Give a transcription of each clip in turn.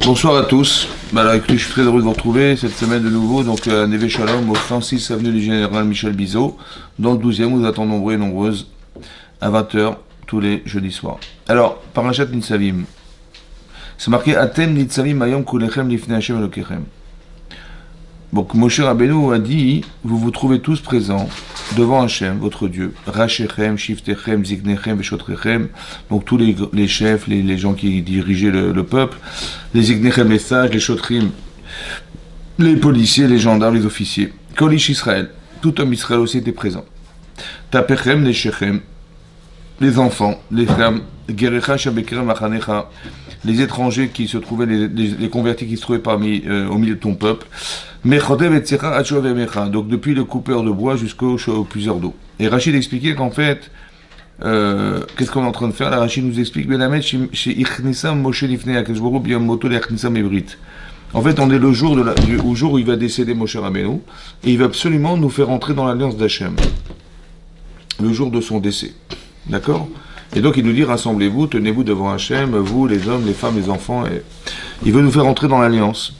Bonsoir à tous. Alors, écoutez, je suis très heureux de vous retrouver cette semaine de nouveau, donc à Neve Shalom, au 106 avenue du Général Michel Bizot, dans le 12e, où vous attendez nombreux et nombreuses, à 20h, tous les jeudis soirs. Alors, Parashat Nitzavim. C'est marqué Atem Nitzavim Ayom Kulechem Lifnei Hashem Elokechem. Donc, Moshe Rabbeinu a dit, vous vous trouvez tous présents devant Hashem, votre Dieu. Rachechem, Shiftechem, Ziknechem, Veshotrechem. Donc, tous les chefs, les gens qui dirigeaient le peuple. Les Ziknechem, les sages, les Shotrim, les policiers, les gendarmes, les officiers. Kolish Israël. Tout homme Israël aussi était présent. Tapechem, les Shechem, les enfants, les femmes. Gerecha, Shabekrem, Achanecha. Les étrangers qui se trouvaient, les convertis qui se trouvaient au milieu de ton peuple. Donc depuis le coupeur de bois jusqu'au puiseur d'eau. Et Rachid expliquait qu'en fait, qu'est-ce qu'on est en train de faire là? Rachid nous explique, en fait, on est le jour, au jour où il va décéder Moshe Rabbeinu, et il va absolument nous faire entrer dans l'alliance d'Hachem. Le jour de son décès. D'accord? Et donc il nous dit, rassemblez-vous, tenez-vous devant Hachem, vous, les hommes, les femmes, les enfants, et il veut nous faire entrer dans l'alliance.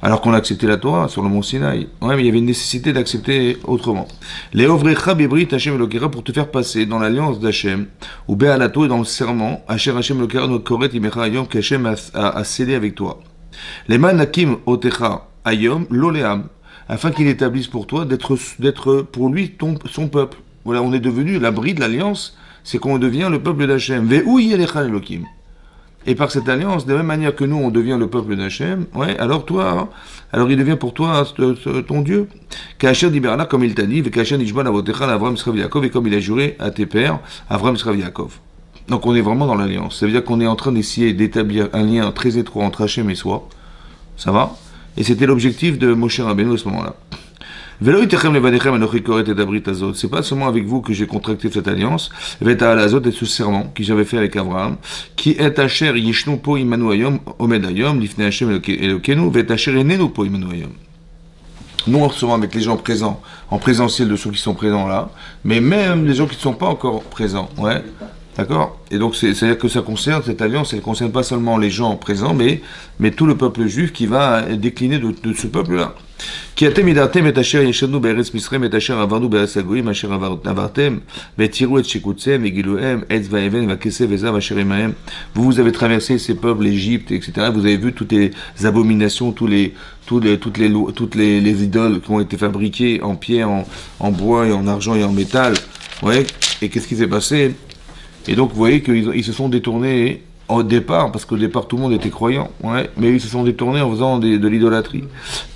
Alors qu'on a accepté la Torah sur le mont Sinaï. Ouais, mais il y avait une nécessité d'accepter autrement. Les Ovrecha Bebrit Hachem Elokera pour te faire passer dans l'alliance d'Hachem, ou Be'alato et dans le serment, Hachem Elokera no Koret Imecha Ayom qu'Hachem a scellé avec toi. Les Manakim Otecha Ayom Loleam, afin qu'il établisse pour toi d'être pour lui son peuple. Voilà, on est devenu l'abri de l'alliance, c'est qu'on devient le peuple d'Hachem. Ve'ou Yelecha Elokim. Et par cette alliance, de la même manière que nous, on devient le peuple d'Hachem, ouais, alors toi, alors il devient pour toi ton Dieu. Kacher d'Iberla, comme il t'a dit, Kacher Nishban Avotecha, Avram Srav Yaakov, et comme il a juré à tes pères, Avram Srav Yaakov. Donc on est vraiment dans l'alliance. Ça veut dire qu'on est en train d'essayer d'établir un lien très étroit entre Hachem et soi. Ça va? Et c'était l'objectif de Moshe Rabbeinu à ce moment-là. C'est pas seulement avec vous que j'ai contracté cette alliance, et ce serment que j'avais fait avec Abraham, qui est Asher Yishnu Po Imanu Ayom, Omed Ayom, Lifnei Hashem Elokenu, Vet Asher Enenu Po Imanu Ayom. Nous, on recevons avec les gens présents, en présentiel de ceux qui sont présents là, mais même les gens qui ne sont pas encore présents, ouais. D'accord? Et donc, c'est-à-dire que ça concerne, cette alliance, elle ne concerne pas seulement les gens présents, mais tout le peuple juif qui va décliner de ce peuple-là. Qui atem idartem et asher yeshanu be'eretz Misraim et asher avarnu be'eretz hagoyim asher avartem ve'tiru et shekutzem ve'giluhem etz va'even va'kesef ve'zav asher emahem. Vous avez traversé ces peuples, l'Égypte, etc. Vous avez vu toutes les abominations, toutes les idoles qui ont été fabriquées en pierre, en bois et en argent et en métal. Ouais. Et qu'est-ce qui s'est passé? Et donc vous voyez qu'ils se sont détournés au départ, parce qu'au départ tout le monde était croyant, ouais, mais ils se sont détournés en faisant de l'idolâtrie.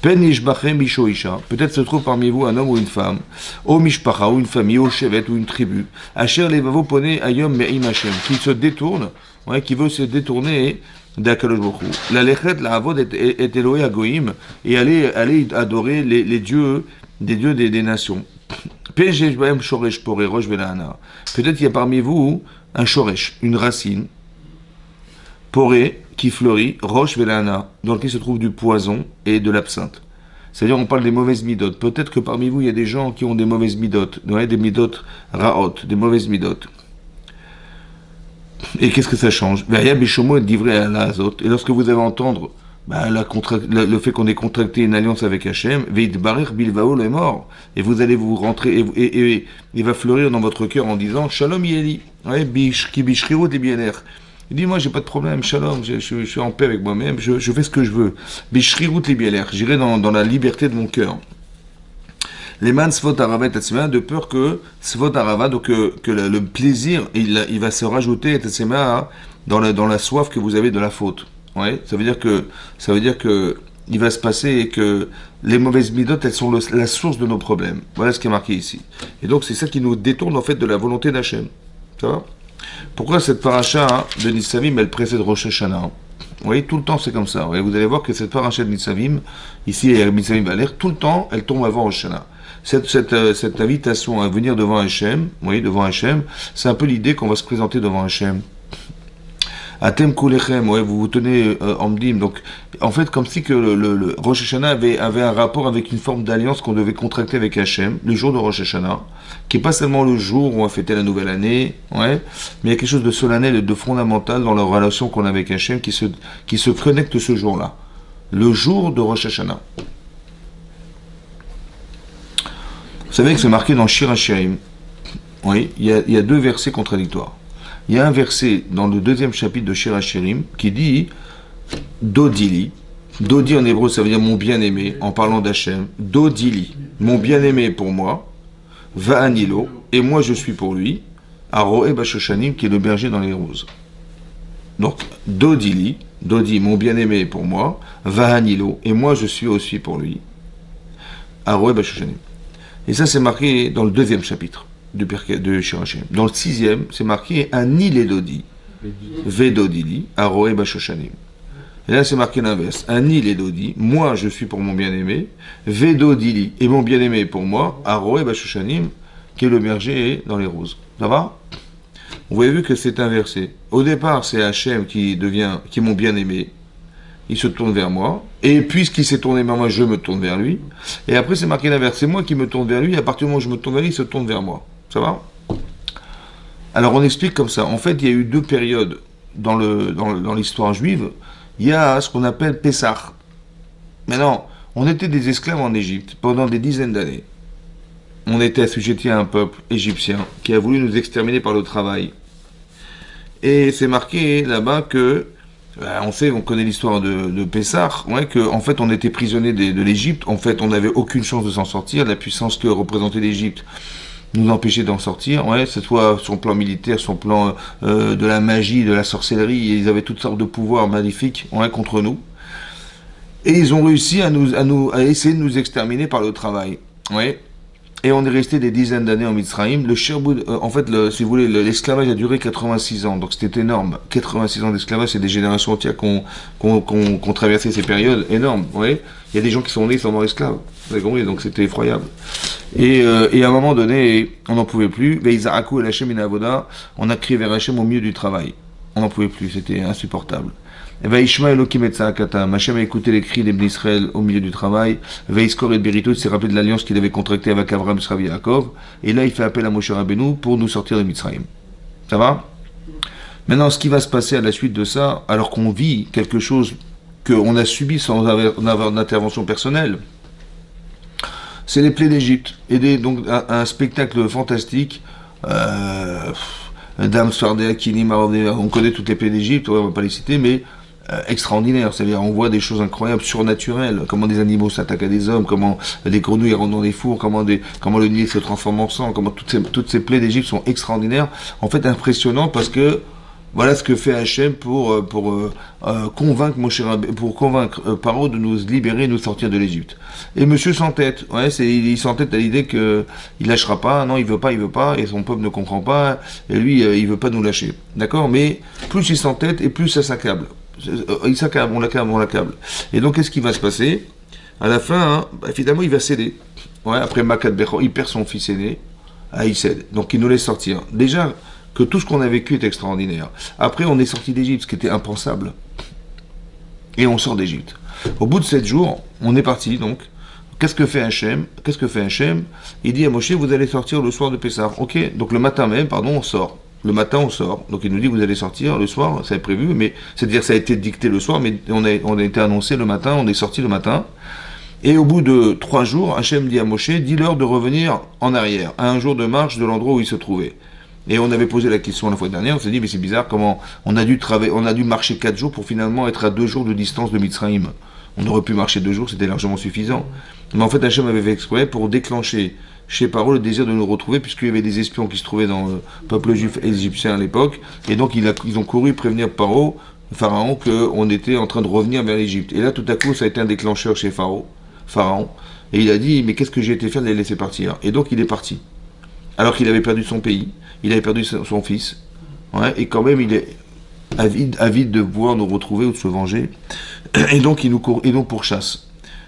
Pen ishbachem bisho isha, peut-être se trouve parmi vous un homme ou une femme, ou mishpacha, ou une famille, ou chevet, ou une tribu, asher levavo pone ayom me'im Hashem, qui se détourne, ouais, qui veut se détourner d'Akadosh Baruch Hu. La lechet, la avod est Eloé Agoïm, et aller adorer les dieux, des dieux des nations. Peut-être qu'il y a parmi vous un shoresh, une racine, poré, qui fleurit, roche velana, dans lequel se trouve du poison et de l'absinthe. C'est-à-dire, on parle des mauvaises midotes. Peut-être que parmi vous, il y a des gens qui ont des mauvaises midotes, ouais, des midotes raot, des mauvaises midotes. Et qu'est-ce que ça change? Et lorsque vous allez entendre le fait qu'on ait contracté une alliance avec Hachem, Bilvao est mort, et vous allez vous rentrer, et il va fleurir dans votre cœur en disant Shalom Yeli, qui bishriut et biener. Il dit, moi j'ai pas de problème, Shalom, je suis en paix avec moi-même, je fais ce que je veux. Bishriut et biener, j'irai dans la liberté de mon cœur. Les man svot arava et de peur que svot arava, donc que le plaisir, il va se rajouter et dans la soif que vous avez de la faute. Ouais, ça veut dire que il va se passer que les mauvaises midotes, elles sont la source de nos problèmes. Voilà ce qui est marqué ici. Et donc c'est ça qui nous détourne en fait de la volonté d'Hachem. Ça va? Pourquoi cette paracha de Nitzavim, elle précède Rosh Hashanah? Vous voyez, tout le temps c'est comme ça. Vous allez voir que cette paracha de Nitzavim, ici il y a Nitzavim Valer, tout le temps elle tombe avant Rosh Hashanah. Cette invitation à venir devant Hachem, vous voyez, devant Hachem, c'est un peu l'idée qu'on va se présenter devant Hachem. Atem Kulechem, ouais, vous vous tenez Amdim. Donc, en fait, comme si que le Rosh Hashanah avait un rapport avec une forme d'alliance qu'on devait contracter avec Hachem, le jour de Rosh Hashanah, qui est pas seulement le jour où on va fêter la nouvelle année, ouais, mais il y a quelque chose de solennel et de fondamental dans la relation qu'on a avec Hachem qui se connecte ce jour-là. Le jour de Rosh Hashanah. Vous savez que c'est marqué dans Shir HaShirim. Oui, il y a deux versets contradictoires. Il y a un verset dans le deuxième chapitre de Shir HaShirim qui dit Dodili. Dodi en hébreu ça veut dire mon bien-aimé, en parlant d'Hachem. Dodili, mon bien-aimé pour moi. Va'anilo, et moi je suis pour lui. Aroé Bashoshanim, qui est le berger dans les roses. Donc, Dodili, Dodi, mon bien-aimé pour moi. Va'anilo, et moi je suis aussi pour lui. Aroé Bashoshanim. Et ça c'est marqué dans le deuxième chapitre de Shir HaShirim. Dans le sixième, c'est marqué Anil et Dodi. Vedodili, Aroé Bashoshanim. Et là, c'est marqué l'inverse. Anil et Dodi, moi je suis pour mon bien-aimé. Vedodili, et mon bien-aimé pour moi. Aroé Bashoshanim, qui est le berger dans les roses. Ça va? Vous avez vu que c'est inversé. Au départ, c'est Hachem qui est mon bien-aimé. Il se tourne vers moi. Et puisqu'il s'est tourné vers moi, je me tourne vers lui. Et après, c'est marqué l'inverse. C'est moi qui me tourne vers lui. Et à partir du moment où je me tourne vers lui, il se tourne vers moi. Ça va? Alors, on explique comme ça. En fait, il y a eu deux périodes dans l'histoire juive. Il y a ce qu'on appelle Pessah. Maintenant, on était des esclaves en Égypte pendant des dizaines d'années. On était assujettis à un peuple égyptien qui a voulu nous exterminer par le travail. Et c'est marqué là-bas que, on connaît l'histoire de Pessah, ouais, que en fait on était prisonniers de l'Égypte. En fait, on n'avait aucune chance de s'en sortir. La puissance que représentait l'Égypte nous empêchait d'en sortir. Ouais, c'est soit son plan militaire, son plan de la magie, de la sorcellerie. Et ils avaient toutes sortes de pouvoirs maléfiques, ouais, contre nous. Et ils ont réussi à essayer de nous exterminer par le travail. Ouais. Et on est resté des dizaines d'années en Mitzrayim. Le Sherboud, en fait, si vous voulez, l'esclavage a duré 86 ans, donc c'était énorme. 86 ans d'esclavage, c'est des générations entières qui ont traversé ces périodes énormes. Vous voyez, il y a des gens qui sont nés sans morts esclaves. Vous avez compris, donc c'était effroyable. Et à un moment donné, on n'en pouvait plus. Veizaraku el Hashem inavoda, on a crié vers Hashem au milieu du travail. On n'en pouvait plus, c'était insupportable. Et Vaishma Elokim et Tza'akatam, Hashem a écouté les cris d'Ibn Israël au milieu du travail. Veiskor et Berito, il s'est rappelé de l'alliance qu'il avait contractée avec Abraham, Israël et Yaakov. Et là, il fait appel à Moshe Rabbeinu pour nous sortir de Mitzrayim. Ça va? Maintenant, ce qui va se passer à la suite de ça, alors qu'on vit quelque chose qu'on a subi sans avoir d'intervention personnelle, c'est les plaies d'Égypte. Et donc, un spectacle fantastique. Dame Swardea, Kini, on connaît toutes les plaies d'Égypte, on va pas les citer, mais extraordinaire, c'est-à-dire on voit des choses incroyables, surnaturelles, comment des animaux s'attaquent à des hommes, comment les grenouilles rentrent dans les fours, comment le Nil se transforme en sang, comment toutes ces plaies d'Égypte sont extraordinaires, en fait impressionnantes parce que voilà ce que fait Hachem pour convaincre Paro de nous libérer, de nous sortir de l'Égypte. Et monsieur s'entête, ouais, il s'entête à l'idée que il lâchera pas, non, il veut pas, et son peuple ne comprend pas, et lui, il veut pas nous lâcher, d'accord? Mais plus il s'entête, et plus ça s'accable. Il s'accable, on l'accable. Et donc, qu'est-ce qui va se passer? À la fin, finalement, il va céder. Ouais, après Makat Bechor, il perd son fils aîné, il cède. Donc, il nous laisse sortir. Déjà, que tout ce qu'on a vécu est extraordinaire. Après, on est sorti d'Égypte, ce qui était impensable. Et on sort d'Égypte. Au bout de 7 jours, on est parti, donc. Qu'est-ce que fait Hachem? Il dit à Moshe, vous allez sortir le soir de Pessah. Ok, donc le matin même, on sort. Le matin, on sort. Donc il nous dit, vous allez sortir le soir, ça est prévu, mais c'est-à-dire ça a été dicté le soir, mais on a été annoncé le matin, on est sorti le matin. Et au bout de 3 jours, Hachem dit à Moshe, dis-leur de revenir en arrière, à un jour de marche de l'endroit où ils se trouvaient. Et on avait posé la question la fois dernière, on s'est dit, mais c'est bizarre, comment on a dû marcher 4 jours pour finalement être à 2 jours de distance de Mitzrayim. On aurait pu marcher 2 jours, c'était largement suffisant. Mais en fait, Hachem avait fait exprès pour déclencher chez Paro le désir de nous retrouver, puisqu'il y avait des espions qui se trouvaient dans le peuple juif égyptien à l'époque, et donc ils ont couru prévenir Paro, Pharaon, qu'on était en train de revenir vers l'Égypte. Et là, tout à coup, ça a été un déclencheur chez Pharaon, et il a dit, mais qu'est-ce que j'ai été faire de les laisser partir? Et donc il est parti. Alors qu'il avait perdu son pays, il avait perdu son fils, ouais, et quand même il est avide de pouvoir nous retrouver ou de se venger, et donc il nous pourchasse.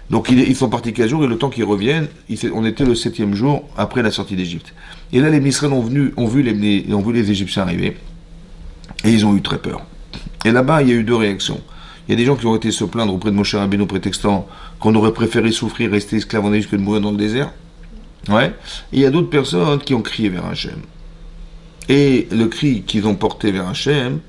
Donc ils sont partis 15 jours, et le temps qu'ils reviennent, on était le 7e jour après la sortie d'Égypte. Et là, les Misraël ont vu les Égyptiens arriver, et ils ont eu très peur. Et là-bas, il y a eu deux réactions. Il y a des gens qui ont été se plaindre auprès de Moshe Rabbeinu prétextant qu'on aurait préféré souffrir, rester esclave en Égypte que de mourir dans le désert. Ouais. Et il y a d'autres personnes qui ont crié vers Hachem. Et le cri qu'ils ont porté vers Hachem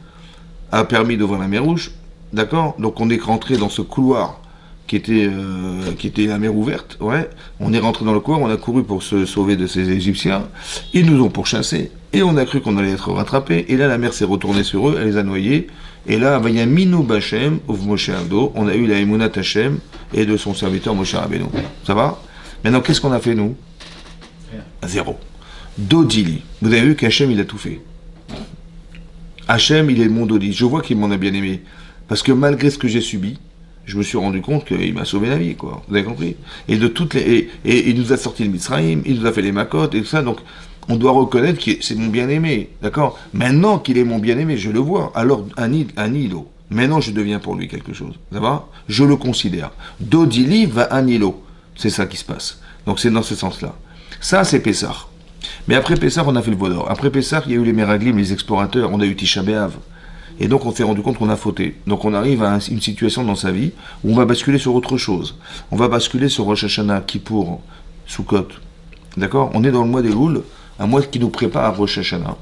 a permis d'ouvrir la mer Rouge. D'accord? Donc on est rentré dans ce couloir qui était la mer ouverte. Ouais. On est rentré dans le couloir, on a couru pour se sauver de ces Égyptiens. Ils nous ont pourchassés. Et on a cru qu'on allait être rattrapés. Et là, la mer s'est retournée sur eux, elle les a noyés. Et là, il y a Minou Bachem, Ouf Moshe Abdo, on a eu la Emunat Hashem et de son serviteur Moshe Rabbeinu. Ça va? Maintenant, qu'est-ce qu'on a fait, nous? Zéro. Dodili. Vous avez vu qu'Hachem, il a tout fait. Hachem, il est mon Dodi. Je vois qu'il m'en a bien aimé. Parce que malgré ce que j'ai subi, je me suis rendu compte qu'il m'a sauvé la vie, quoi. Vous avez compris? Et de toutes les, et il nous a sorti le Mitzrayim, il nous a fait les Makot et tout ça, donc on doit reconnaître que c'est mon bien-aimé, d'accord? Maintenant qu'il est mon bien-aimé, je le vois, alors un îlot. Maintenant, je deviens pour lui quelque chose, ça va? Je le considère. Dodili va un îlot. C'est ça qui se passe. Donc c'est dans ce sens-là. Ça, c'est Pessah. Mais après Pessah, on a fait le Vaudor. Après Pessah, il y a eu les Meraglim, les explorateurs, on a eu Tisha B'Av. Et donc on s'est rendu compte qu'on a fauté. Donc on arrive à une situation dans sa vie où on va basculer sur autre chose. On va basculer sur Rosh Hashanah, Kippour, Sukkot. D'accord? On est dans le mois des Louls, un mois qui nous prépare à Rosh Hashanah.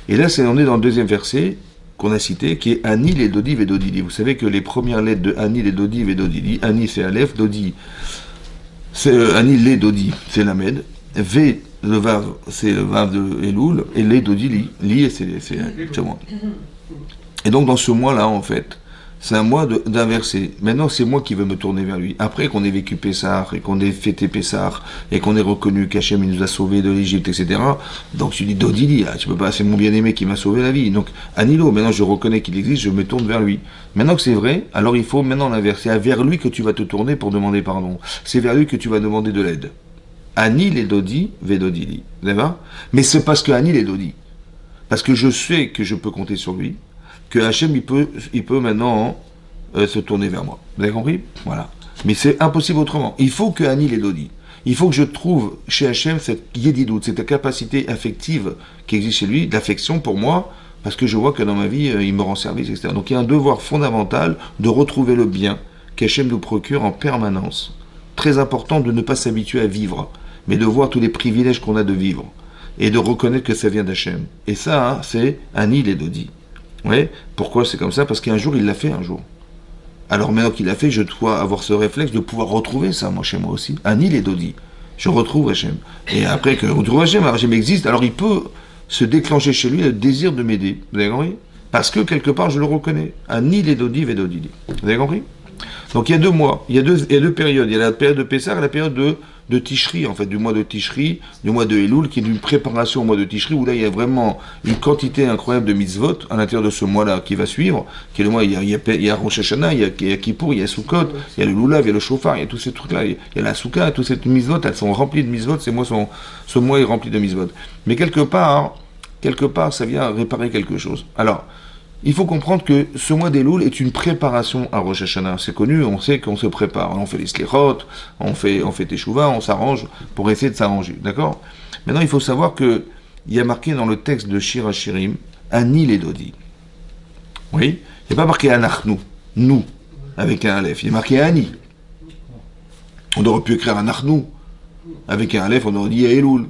Et là, on est dans le deuxième verset qu'on a cité, qui est Anil et Dodi et Dodili. Vous savez que les premières lettres de Anil et Dodi et Dodili, Anil c'est Aleph, Dodi, c'est Anil et Dodi, c'est Lamed, V, le Vav, c'est le Vav de Elul, et les Dodili, Li, c'est moi. Et donc dans ce mois-là, en fait, c'est un mois d'inverser. Maintenant, c'est moi qui veux me tourner vers lui. Après qu'on ait vécu Pessah, et qu'on ait fêté Pessah, et qu'on ait reconnu qu'Hachem il nous a sauvés de l'Égypte, etc. Donc je dis Dodili, là, tu peux pas, c'est mon bien-aimé qui m'a sauvé la vie. Donc Anilo, maintenant je reconnais qu'il existe, je me tourne vers lui. Maintenant que c'est vrai, alors il faut maintenant l'inverser. C'est vers lui que tu vas te tourner pour demander pardon. C'est vers lui que tu vas demander de l'aide. Anil et Dodi, Vedodili. D'accord? Mais c'est parce que Anil est Dodi. Parce que je sais que je peux compter sur lui, que Hachem, il peut maintenant se tourner vers moi. Vous avez compris? Voilà. Mais c'est impossible autrement. Il faut que Anil et Dodi. Il faut que je trouve chez Hachem cette yédidoute, cette capacité affective qui existe chez lui, d'affection pour moi, parce que je vois que dans ma vie, il me rend service, etc. Donc il y a un devoir fondamental de retrouver le bien qu'Hachem nous procure en permanence. Très important de ne pas s'habituer à vivre, mais de voir tous les privilèges qu'on a de vivre, et de reconnaître que ça vient d'Hachem. Et ça, hein, c'est Anil et Dodi. Ouais. Pourquoi c'est comme ça? Parce qu'un jour, il l'a fait un jour. Alors maintenant qu'il l'a fait, je dois avoir ce réflexe de pouvoir retrouver ça, moi, chez moi aussi. Anil et Dodi. Je retrouve Hachem. Et après que je retrouve Hachem, Hachem existe, alors il peut se déclencher chez lui le désir de m'aider. Vous avez compris? Parce que quelque part, je le reconnais. Anil et Dodi, Vedodili. Vous avez compris? Donc il y a 2 mois, il y a deux périodes. Il y a la période de Pessah et la période de Tishri, en fait, du mois de Tishri, du mois de Elul, qui est une préparation au mois de Tishri, où là il y a vraiment une quantité incroyable de mitzvot à l'intérieur de ce mois-là qui va suivre, qui est le mois, il y a Rosh Hashanah, il y a Kippour, il y a Sukkot, il y a le Lulav, il y a le Shofar, il y a tous ces trucs-là, il y a la Souka, tous ces mitzvot, elles sont remplies de mitzvot, ce mois est rempli de mitzvot. Mais quelque part, ça vient réparer quelque chose. Alors, il faut comprendre que ce mois d'Elul est une préparation à Rosh Hashanah. C'est connu, on sait qu'on se prépare. On fait les slichot, on fait Teshuvah, on s'arrange pour essayer de s'arranger. D'accord? Maintenant, il faut savoir qu'il y a marqué dans le texte de Shir HaShirim, Anil et Dodi. Oui? Il n'y a pas marqué Anachnu, nous, avec un Aleph. Il y a marqué Ani. On aurait pu écrire Anachnu, avec un Aleph, on aurait dit Elul.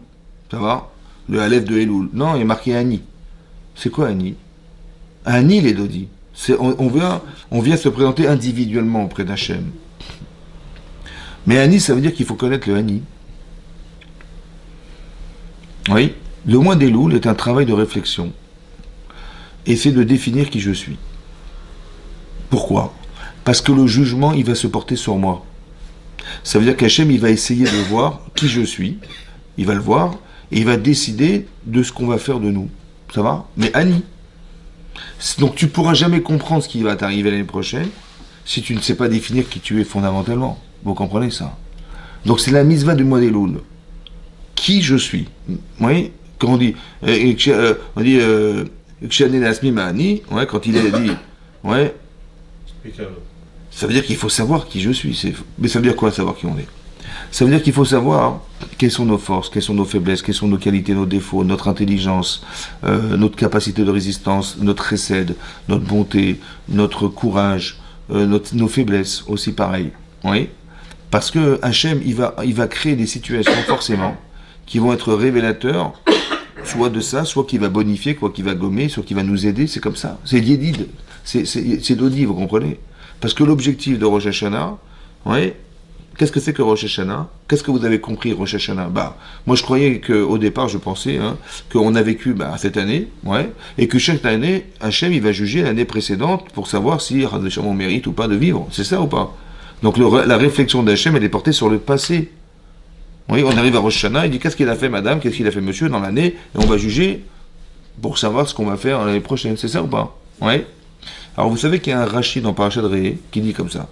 Ça va? Le Aleph de Elul. Non, il y a marqué Ani. C'est quoi Ani? Anil et Dodi. On vient se présenter individuellement auprès d'Hachem. Mais Ani, ça veut dire qu'il faut connaître le Ani. Oui. Le mois d'Elul est un travail de réflexion. Et c'est de définir qui je suis. Pourquoi? Parce que le jugement, il va se porter sur moi. Ça veut dire qu'Hachem, il va essayer de voir qui je suis. Il va le voir. Et il va décider de ce qu'on va faire de nous. Ça va? Mais Ani. Donc tu ne pourras jamais comprendre ce qui va t'arriver l'année prochaine si tu ne sais pas définir qui tu es fondamentalement. Vous comprenez ça? Donc c'est la mitzvah du mois d'Elul. Qui je suis? Oui, quand on dit Kshané Nasmi Mahani, ouais, quand il a dit, ouais, ça veut dire qu'il faut savoir qui je suis. Mais ça veut dire quoi savoir qui on est? Ça veut dire qu'il faut savoir quelles sont nos forces, quelles sont nos faiblesses, quelles sont nos qualités, nos défauts, notre intelligence, notre capacité de résistance, notre récède, notre bonté, notre courage, nos faiblesses aussi pareil. Oui. Parce que Hachem, il va créer des situations forcément qui vont être révélateurs, soit de ça, soit qui va bonifier, soit qui va gommer, soit qui va nous aider, c'est comme ça. C'est Yédid, c'est Dodi, vous comprenez? Parce que l'objectif de Rosh Hashanah, oui, qu'est-ce que c'est que Rosh Hashanah? Qu'est-ce que vous avez compris Rosh Hashanah? Bah, moi je croyais qu'au départ, je pensais qu'on a vécu cette année, ouais, et que chaque année, Hachem, il va juger l'année précédente pour savoir si on mérite ou pas de vivre. C'est ça ou pas? Donc la réflexion d'Hachem, elle est portée sur le passé. Oui, on arrive à Rosh Hashanah, il dit qu'est-ce qu'il a fait madame, qu'est-ce qu'il a fait monsieur dans l'année, et on va juger pour savoir ce qu'on va faire l'année prochaine. C'est ça ou pas? Oui. Alors vous savez qu'il y a un Rashi dans Parashat Re'eh qui dit comme ça.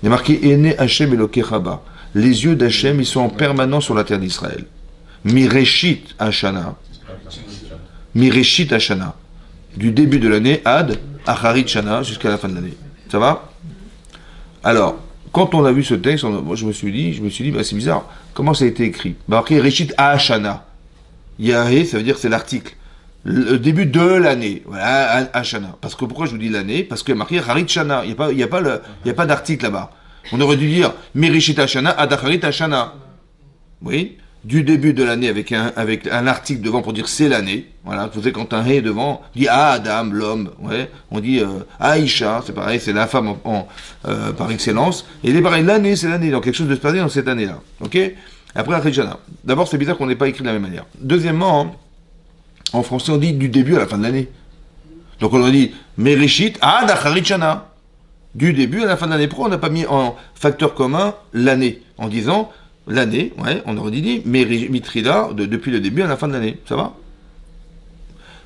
Il y a marqué Ene Hachem Eloke Chaba. Les yeux d'Hachem, ils sont en permanence sur la terre d'Israël. Mireshit Hashana. Mireshit Hashana. Du début de l'année, Ad Acharit Shana, jusqu'à la fin de l'année. Ça va? Alors, quand on a vu ce texte, moi je me suis dit, c'est bizarre. Comment ça a été écrit? Marqué Reshit Hashana. Yahé, ça veut dire c'est l'article. Le début de l'année, voilà, Hashana. Parce que pourquoi je vous dis l'année? Parce que marqué Harit Shana, il n'y a pas d'article là-bas. On aurait dû dire Merishit Hashana, Adacharit Hashana. Oui, du début de l'année avec un article devant pour dire c'est l'année. Voilà, vous savez quand un hé devant, on dit Adam, l'homme, ouais, on dit Aïcha, c'est pareil, c'est la femme par excellence. Et il est pareil, l'année, c'est l'année, donc quelque chose de se passer dans cette année-là. Ok? Après Harit Shana. D'abord, c'est bizarre qu'on n'ait pas écrit de la même manière. Deuxièmement, en français, on dit du début à la fin de l'année. Donc on a dit Mereshit ad Acharit Shana. Du début à la fin de l'année. Pourquoi on n'a pas mis en facteur commun l'année? En disant l'année, ouais, on aurait dit Mitrida depuis le début à la fin de l'année. Ça va?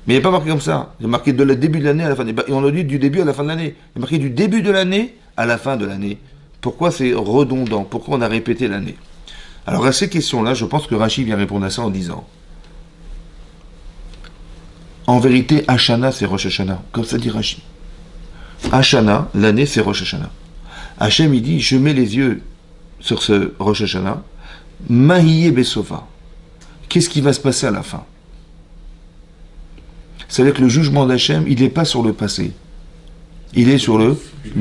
Mais il n'est pas marqué comme ça. Il est marqué de le début de l'année à la fin de l'année. Et on a dit du début à la fin de l'année. Il est marqué du début de l'année à la fin de l'année. Pourquoi c'est redondant? Pourquoi on a répété l'année? Alors à ces questions-là, je pense que Rashi vient répondre à ça en disant en vérité, Hashana, c'est Rosh Hashanah. Comme ça dit Rashi. Hashana, l'année, c'est Rosh Hashanah. Hachem, il dit, je mets les yeux sur ce Rosh Hashanah. Mahiyeh Besofa. Qu'est-ce qui va se passer à la fin? C'est-à-dire que le jugement d'Hachem, il n'est pas sur le passé. Il est sur le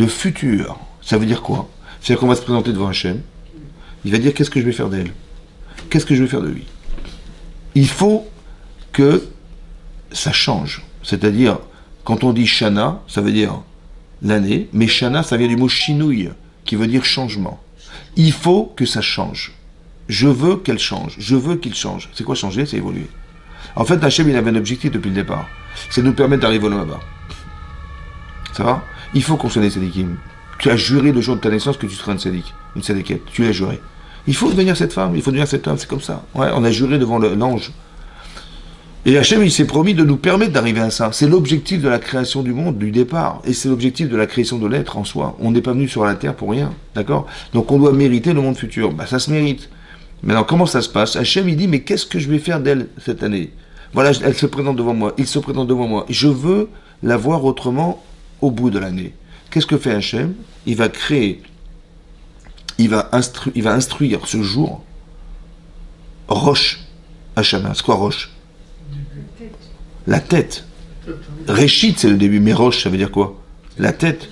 futur. Ça veut dire quoi? C'est-à-dire qu'on va se présenter devant Hachem. Il va dire, qu'est-ce que je vais faire d'elle? Qu'est-ce que je vais faire de lui? Il faut que ça change. C'est-à-dire, quand on dit Shana, ça veut dire l'année, mais Shana, ça vient du mot Shinouï, qui veut dire changement. Il faut que ça change. Je veux qu'elle change. Je veux qu'il change. C'est quoi changer? C'est évoluer. En fait, Hachem, il avait un objectif depuis le départ. C'est de nous permettre d'arriver au là-bas. Ça va? Il faut qu'on soit des tzadikim. Tu as juré le jour de ta naissance que tu seras une tzadikette. Tu l'as juré. Il faut devenir cette femme, il faut devenir cet homme, c'est comme ça. Ouais, on a juré devant l'ange. Et Hachem, il s'est promis de nous permettre d'arriver à ça. C'est l'objectif de la création du monde, du départ. Et c'est l'objectif de la création de l'être en soi. On n'est pas venu sur la terre pour rien. D'accord? Donc on doit mériter le monde futur. Bah, ça se mérite. Maintenant, comment ça se passe? Hachem, il dit, mais qu'est-ce que je vais faire d'elle cette année? Voilà, elle se présente devant moi. Il se présente devant moi. Je veux la voir autrement au bout de l'année. Qu'est-ce que fait Hachem? Il va créer, il va instruire ce jour Rosh Hashanah. C'est quoi Rosh? La tête. Réchit, c'est le début, mais Rosh, ça veut dire quoi? La tête.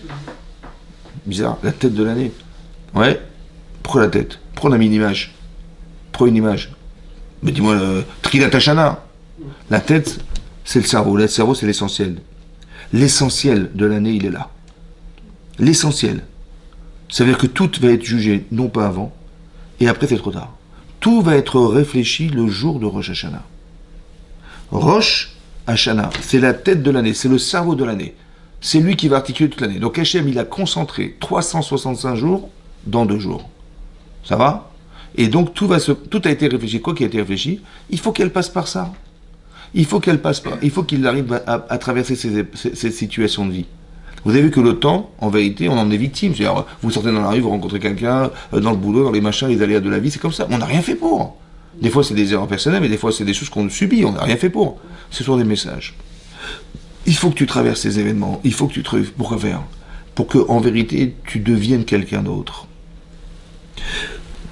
Bizarre, la tête de l'année. Ouais. Pourquoi la tête? Pourquoi on a mis une image? Pourquoi une image? Mais dis-moi, Trilat Hashanah. La tête, c'est le cerveau. Le cerveau, c'est l'essentiel. L'essentiel de l'année, il est là. L'essentiel. Ça veut dire que tout va être jugé, non pas avant, et après c'est trop tard. Tout va être réfléchi le jour de Rosh Hashanah. Rosh Hashanah, c'est la tête de l'année, c'est le cerveau de l'année. C'est lui qui va articuler toute l'année. Donc Hachem, il a concentré 365 jours dans 2 jours. Ça va? Et donc tout a été réfléchi. Quoi qui a été réfléchi? Il faut qu'elle passe par ça. Il faut qu'elle passe par. Il faut qu'il arrive à traverser ces situations de vie. Vous avez vu que le temps, en vérité, on en est victime. C'est-à-dire, vous sortez dans la rue, vous rencontrez quelqu'un, dans le boulot, dans les machins, les aléas de la vie, c'est comme ça. On n'a rien fait pour. Des fois, c'est des erreurs personnelles, mais des fois, c'est des choses qu'on subit, on n'a rien fait pour. Ce sont des messages. Il faut que tu traverses ces événements. Il faut que tu trouves. Pourquoi faire? Pour que, en vérité, tu deviennes quelqu'un d'autre.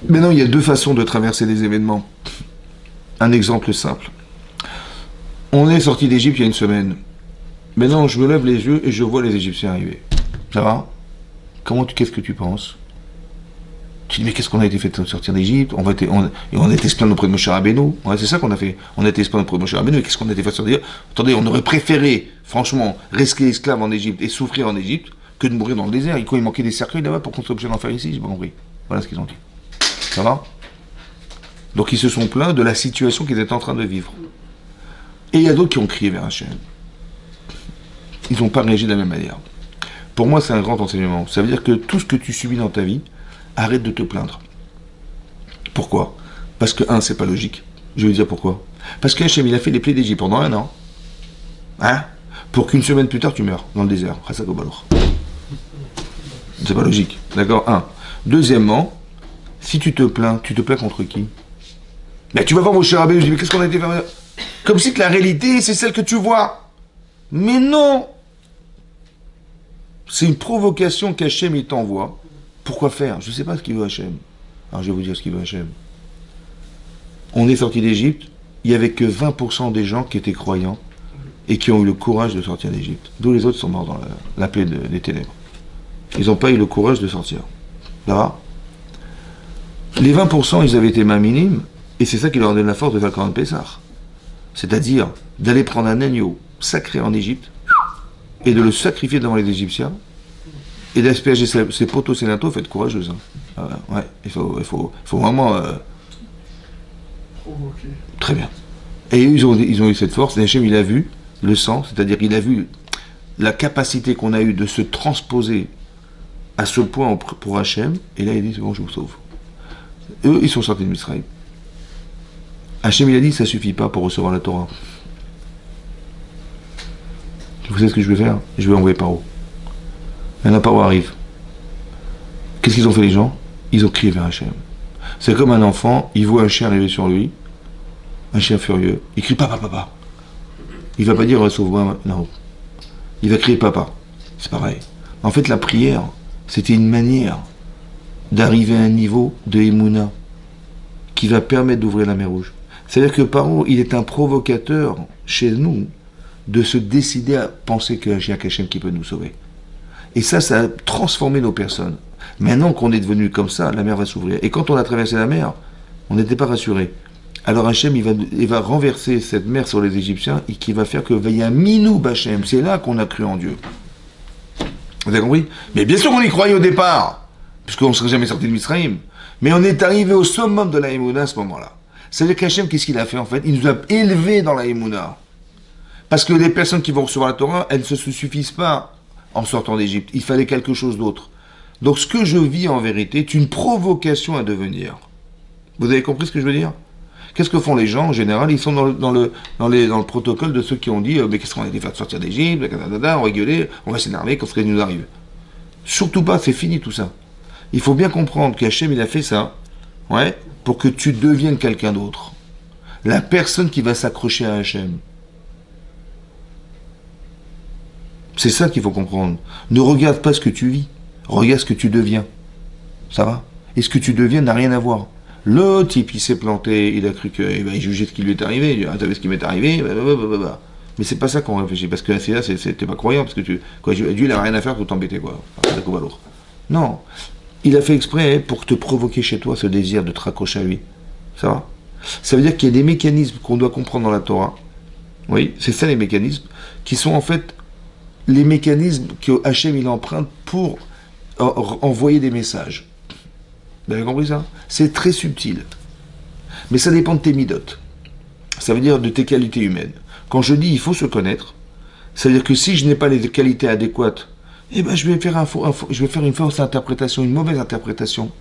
Maintenant, il y a deux façons de traverser des événements. Un exemple simple. On est sorti d'Égypte il y a une semaine. Maintenant, je me lève les yeux et je vois les Égyptiens arriver. Ça va? Qu'est-ce que tu penses? Tu dis, mais qu'est-ce qu'on a été fait sortir d'Égypte? On a été esclaves auprès de Moshe Rabbeinu. Ouais, c'est ça qu'on a fait. On a été esclaves auprès de Moshe Rabbeinu. Et qu'est-ce qu'on a été fait sortir d'Égypte? Attendez, on aurait préféré, franchement, rester esclave en Égypte et souffrir en Égypte que de mourir dans le désert. Et quoi, il manquait des cercueils là-bas pour qu'on soit obligé d'en faire ici? J'ai pas compris. Voilà ce qu'ils ont dit. Ça va? Donc ils se sont plaints de la situation qu'ils étaient en train de vivre. Et il y a d'autres qui ont crié vers Hachem. Ils n'ont pas réagi de la même manière. Pour moi, c'est un grand enseignement. Ça veut dire que tout ce que tu subis dans ta vie, arrête de te plaindre. Pourquoi? Parce que, c'est pas logique. Je vais dire pourquoi. Parce qu'Hachem, il a fait les plaies d'Égypte pendant 1 an. Hein? Pour qu'une semaine plus tard, tu meurs dans le désert. C'est pas logique. D'accord? Deuxièmement, si tu te plains contre qui? Ben, tu vas voir mon cher Rabbeinu, je dis, mais qu'est-ce qu'on a été faire? Comme si que la réalité, c'est celle que tu vois. Mais non! C'est une provocation qu'Hachem il t'envoie. Pourquoi faire? Je ne sais pas ce qu'il veut Hachem. Alors je vais vous dire ce qu'il veut Hachem. On est sorti d'Égypte, il n'y avait que 20% des gens qui étaient croyants et qui ont eu le courage de sortir d'Égypte. D'où les autres sont morts dans la plaie des ténèbres. Ils n'ont pas eu le courage de sortir. Là, les 20%, ils avaient été mains minimes, et c'est ça qui leur donne la force de faire le Corban Pessah. C'est-à-dire d'aller prendre un agneau sacré en Égypte et de le sacrifier devant les Égyptiens et d'asperger ses poteaux sénataux. Faites courageuse. Hein. Ouais, il faut vraiment... Très bien. Et eux, ils ont eu cette force. Et Hachem, il a vu le sang, c'est-à-dire il a vu la capacité qu'on a eue de se transposer à ce point pour Hachem, et là il dit, c'est bon, je vous sauve. Eux, ils sont sortis de Misraïm. Hachem, il a dit, ça suffit pas pour recevoir la Torah. Vous savez ce que je vais faire? Je vais envoyer Paro. Maintenant, Paro arrive. Qu'est-ce qu'ils ont fait les gens? Ils ont crié vers Hachem. C'est comme un enfant, il voit un chien arriver sur lui, un chien furieux, il crie papa, papa. Il va pas dire sauve-moi, non. Il va crier papa. C'est pareil. En fait, la prière, c'était une manière d'arriver à un niveau de Emouna qui va permettre d'ouvrir la mer Rouge. C'est-à-dire que Paro, il est un provocateur chez nous de se décider à penser qu'il y a Hachem qui peut nous sauver. Et ça a transformé nos personnes. Maintenant qu'on est devenu comme ça, la mer va s'ouvrir. Et quand on a traversé la mer, on n'était pas rassuré. Alors Hachem, il va renverser cette mer sur les Égyptiens et qui va faire que il y a un minou Hachem. C'est là qu'on a cru en Dieu. Vous avez compris? Mais bien sûr qu'on y croyait au départ, puisqu'on ne serait jamais sorti de Misraïm. Mais on est arrivé au summum de la Emouna à ce moment-là. C'est-à-dire qu'Hachem, qu'est-ce qu'il a fait en fait? Il nous a élevés dans la Emouna. Parce que les personnes qui vont recevoir la Torah, elles ne se suffisent pas en sortant d'Égypte. Il fallait quelque chose d'autre. Donc ce que je vis en vérité est une provocation à devenir. Vous avez compris ce que je veux dire? Qu'est-ce que font les gens en général? Ils sont dans le protocole de ceux qui ont dit mais qu'est-ce qu'on a été faire sortir d'Égypte, on va rigoler, on va s'énerver quand ce qui nous arrive. Surtout pas, c'est fini tout ça. Il faut bien comprendre qu'Hachem il a fait ça, ouais, pour que tu deviennes quelqu'un d'autre. La personne qui va s'accrocher à Hachem. C'est ça qu'il faut comprendre. Ne regarde pas ce que tu vis, regarde ce que tu deviens. Ça va? Et ce que tu deviens n'a rien à voir. Le type, il s'est planté, il a cru qu'il va juger ce qui lui est arrivé, il dit, ah, t'as vu ce qui m'est arrivé, blablabla. Mais c'est pas ça qu'on réfléchit, parce que là, c'était pas croyant, parce que Dieu, il a rien à faire pour t'embêter, quoi. Non. Il a fait exprès pour te provoquer chez toi ce désir de te raccrocher à lui. Ça va? Ça veut dire qu'il y a des mécanismes qu'on doit comprendre dans la Torah. Oui, c'est ça les mécanismes, qui sont en fait les mécanismes que Hachem il emprunte pour envoyer des messages. Vous avez compris ça? C'est très subtil. Mais ça dépend de tes midotes. Ça veut dire de tes qualités humaines. Quand je dis il faut se connaître, ça veut dire que si je n'ai pas les qualités adéquates, eh ben je vais faire une fausse interprétation, une mauvaise interprétation.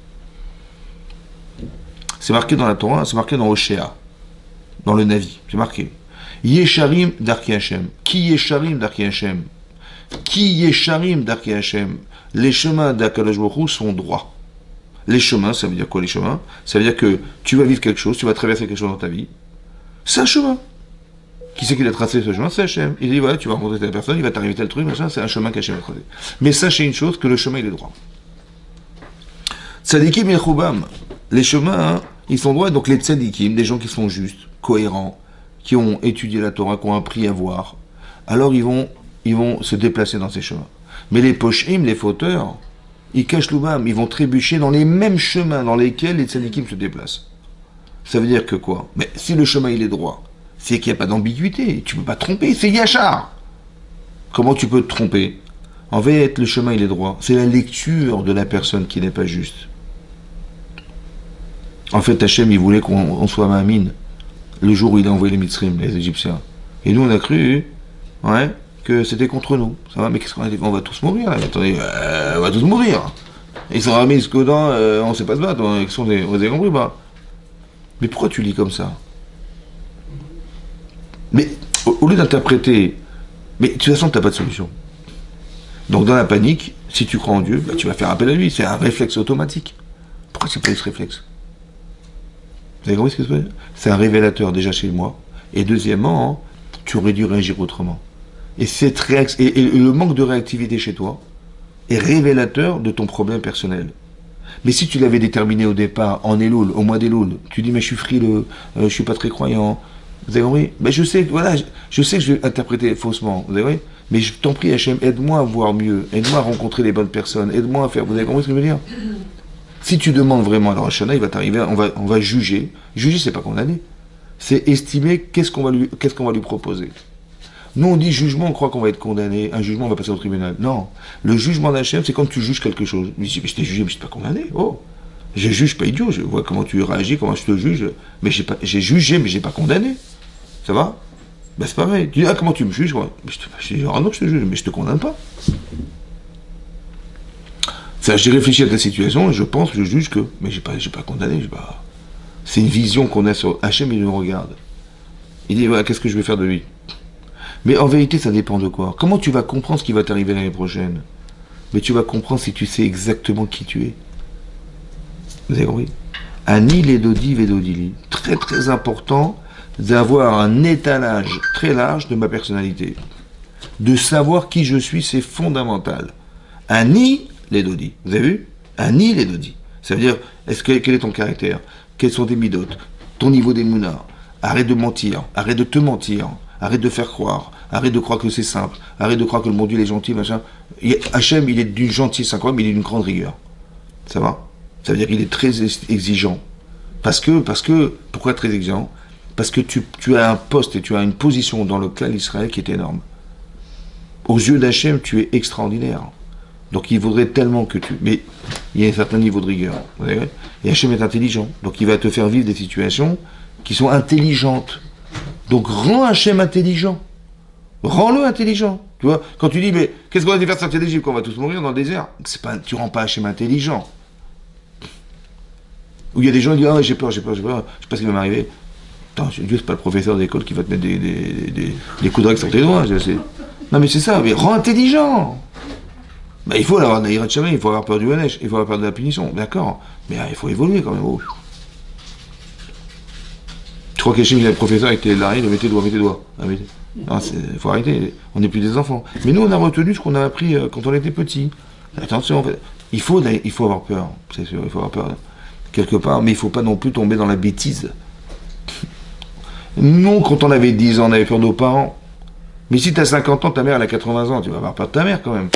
C'est marqué dans la Torah, c'est marqué dans Oshéa, dans le Navi, c'est marqué. Yesharim d'Arki Hashem. Qui Yesharim d'Arki Hashem? Qui Yesharim d'Arki Hashem? Les chemins d'Akadosh Baruch Hu sont droits. Les chemins, ça veut dire quoi les chemins? Ça veut dire que tu vas vivre quelque chose, tu vas traverser quelque chose dans ta vie. C'est un chemin. Qui c'est qui a tracé ce chemin? C'est Hachem. Il dit, voilà, tu vas rencontrer telle personne, il va t'arriver tel truc, machin, c'est un chemin qu'Hachem a tracé. Mais sachez une chose, que le chemin il est droit. Tzadikim Yechoubam, Les chemins, hein, ils sont droits, donc les tzadikim, des gens qui sont justes, cohérents, qui ont étudié la Torah, qui ont appris à voir, alors ils vont se déplacer dans ces chemins. Mais les pochim, les fauteurs, ils cachent l'oubam, ils vont trébucher dans les mêmes chemins dans lesquels les tzadikim se déplacent. Ça veut dire que quoi? Mais si le chemin il est droit, c'est qu'il n'y a pas d'ambiguïté, tu ne peux pas te tromper, c'est Yachar. Comment tu peux te tromper? En fait, le chemin il est droit, c'est la lecture de la personne qui n'est pas juste. En fait, Hachem, il voulait qu'on soit mamine le jour où il a envoyé les Mitzrim, les Égyptiens. Et nous, on a cru, ouais, que c'était contre nous. Ça va, mais qu'est-ce qu'on a dit? On va tous mourir, là. Attendez, on va tous mourir. Ils sont remis jusqu'au dents, on ne sait pas se battre, vous avez compris, bah. Mais pourquoi tu lis comme ça? Mais, au lieu d'interpréter, mais de toute façon, tu n'as pas de solution. Donc, dans la panique, si tu crois en Dieu, bah, tu vas faire appel à lui. C'est un réflexe automatique. Pourquoi tu n'as pas eu ce réflexe? Vous avez compris ce que c'est? C'est un révélateur déjà chez moi. Et deuxièmement, hein, tu aurais dû réagir autrement. Et, et le manque de réactivité chez toi est révélateur de ton problème personnel. Mais si tu l'avais déterminé au départ, en Elul, au mois d'Elul, tu dis mais je suis frileux, je suis pas très croyant. Vous avez compris? Ben je sais, voilà, je sais que je vais interpréter faussement. Vous avez compris? Mais je t'en prie, Hachem, aide-moi à voir mieux, aide-moi à rencontrer les bonnes personnes, aide-moi à faire. Vous avez compris ce que je veux dire? Si tu demandes vraiment, alors Hachana, il va t'arriver, on va juger. Juger, c'est pas condamner. C'est estimer qu'est-ce qu'on va lui proposer. Nous, on dit jugement, on croit qu'on va être condamné. Un jugement, on va passer au tribunal. Non. Le jugement d'Hachem, c'est quand tu juges quelque chose. Mais je t'ai jugé, mais je ne suis pas condamné. Oh. Je juge pas idiot. Je vois comment tu réagis, comment je te juge. Mais j'ai jugé, mais je n'ai pas condamné. Ça va? Ben, c'est pareil. Tu dis, ah, comment tu me juges? Je dis, ah non, je te juge, mais je te condamne pas. J'ai réfléchi à ta situation et je pense, je juge que, mais j'ai pas condamné, c'est une vision qu'on a sur Hachem, il nous regarde. Il dit, voilà, qu'est-ce que je vais faire de lui? Mais en vérité, ça dépend de quoi? Comment tu vas comprendre ce qui va t'arriver l'année prochaine? Mais tu vas comprendre si tu sais exactement qui tu es. Vous avez compris? Ani ledodi vedodili. Très très important d'avoir un étalage très large de ma personnalité. De savoir qui je suis, c'est fondamental. Ani les dodis. Vous avez vu? Ani les dodis. Ça veut dire, quel est ton caractère? Quels sont tes midotes? Ton niveau d'émouna? Arrête de mentir. Arrête de te mentir. Arrête de faire croire. Arrête de croire que c'est simple. Arrête de croire que le bon Dieu est gentil, machin. Hachem, il est d'une gentillesse incroyable, mais il est d'une grande rigueur. Ça va? Ça veut dire qu'il est très exigeant. Parce que, pourquoi très exigeant? Parce que tu as un poste et tu as une position dans le clan d'Israël qui est énorme. Aux yeux d'Hachem, tu es extraordinaire. Donc il voudrait tellement que tu... Mais il y a un certain niveau de rigueur. Et Hachem est intelligent. Donc il va te faire vivre des situations qui sont intelligentes. Donc rends Hachem intelligent. Rends-le intelligent. Tu vois, quand tu dis, mais qu'est-ce qu'on va faire sortir d'Égypte quand on va tous mourir dans le désert? Tu rends pas Hachem intelligent. Où il y a des gens qui disent, ah, j'ai peur, je sais pas ce qui va m'arriver. Attends, Dieu, c'est pas le professeur d'école qui va te mettre des coups de règle sur tes doigts. Non mais c'est ça, mais rends intelligent. Ben, il faut avoir de la ira de Shamay, il faut avoir peur du Hanesh, il faut avoir peur de la punition, d'accord. Mais il faut évoluer quand même. Oh. Tu crois qu'Hachem, il a le professeur avec tes larrées, mets tes doigts. Ah, non, il faut arrêter, on n'est plus des enfants. Mais nous, on a retenu ce qu'on a appris quand on était petit. Attention, en fait, il faut avoir peur, c'est sûr, il faut avoir peur quelque part, mais il ne faut pas non plus tomber dans la bêtise. Nous, quand on avait 10 ans, on avait peur de nos parents. Mais si tu as 50 ans, ta mère elle a 80 ans, tu vas avoir peur de ta mère quand même.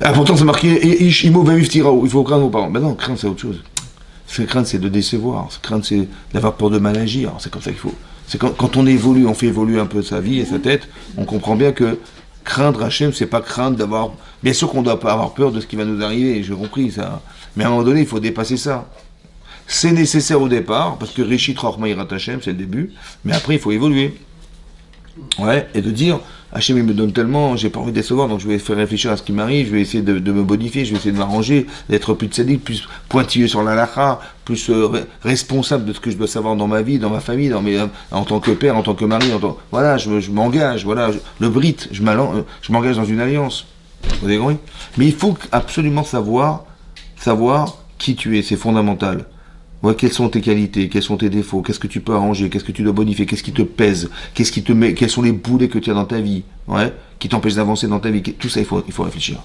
Ah, pourtant, c'est marqué il faut craindre vos parents. Mais non, craindre, c'est autre chose. Craindre, c'est de décevoir. Craindre, c'est d'avoir peur de mal agir. C'est comme ça qu'il faut. C'est quand on évolue, on fait évoluer un peu sa vie et sa tête, on comprend bien que craindre Hachem, c'est pas craindre d'avoir. Bien sûr qu'on ne doit pas avoir peur de ce qui va nous arriver, j'ai compris ça. Mais à un moment donné, il faut dépasser ça. C'est nécessaire au départ, parce que Rishit Rochma Yirat Hachem, c'est le début, mais après, il faut évoluer. Ouais, et de dire, Hachem, il me donne tellement, j'ai pas envie de décevoir, donc je vais faire réfléchir à ce qui m'arrive, je vais essayer de me bonifier, je vais essayer de m'arranger, d'être plus tzaddik, plus pointilleux sur la halakha, plus responsable de ce que je dois savoir dans ma vie, dans ma famille, en tant que père, en tant que mari, voilà, je m'engage, voilà, le brit, je m'engage dans une alliance. Vous avez compris? Mais il faut absolument savoir qui tu es, c'est fondamental. Ouais, quelles sont tes qualités, quels sont tes défauts, qu'est-ce que tu peux arranger, qu'est-ce que tu dois bonifier, qu'est-ce qui te pèse, quels sont les boulets que tu as dans ta vie, ouais, qui t'empêchent d'avancer dans ta vie, tout ça il faut réfléchir.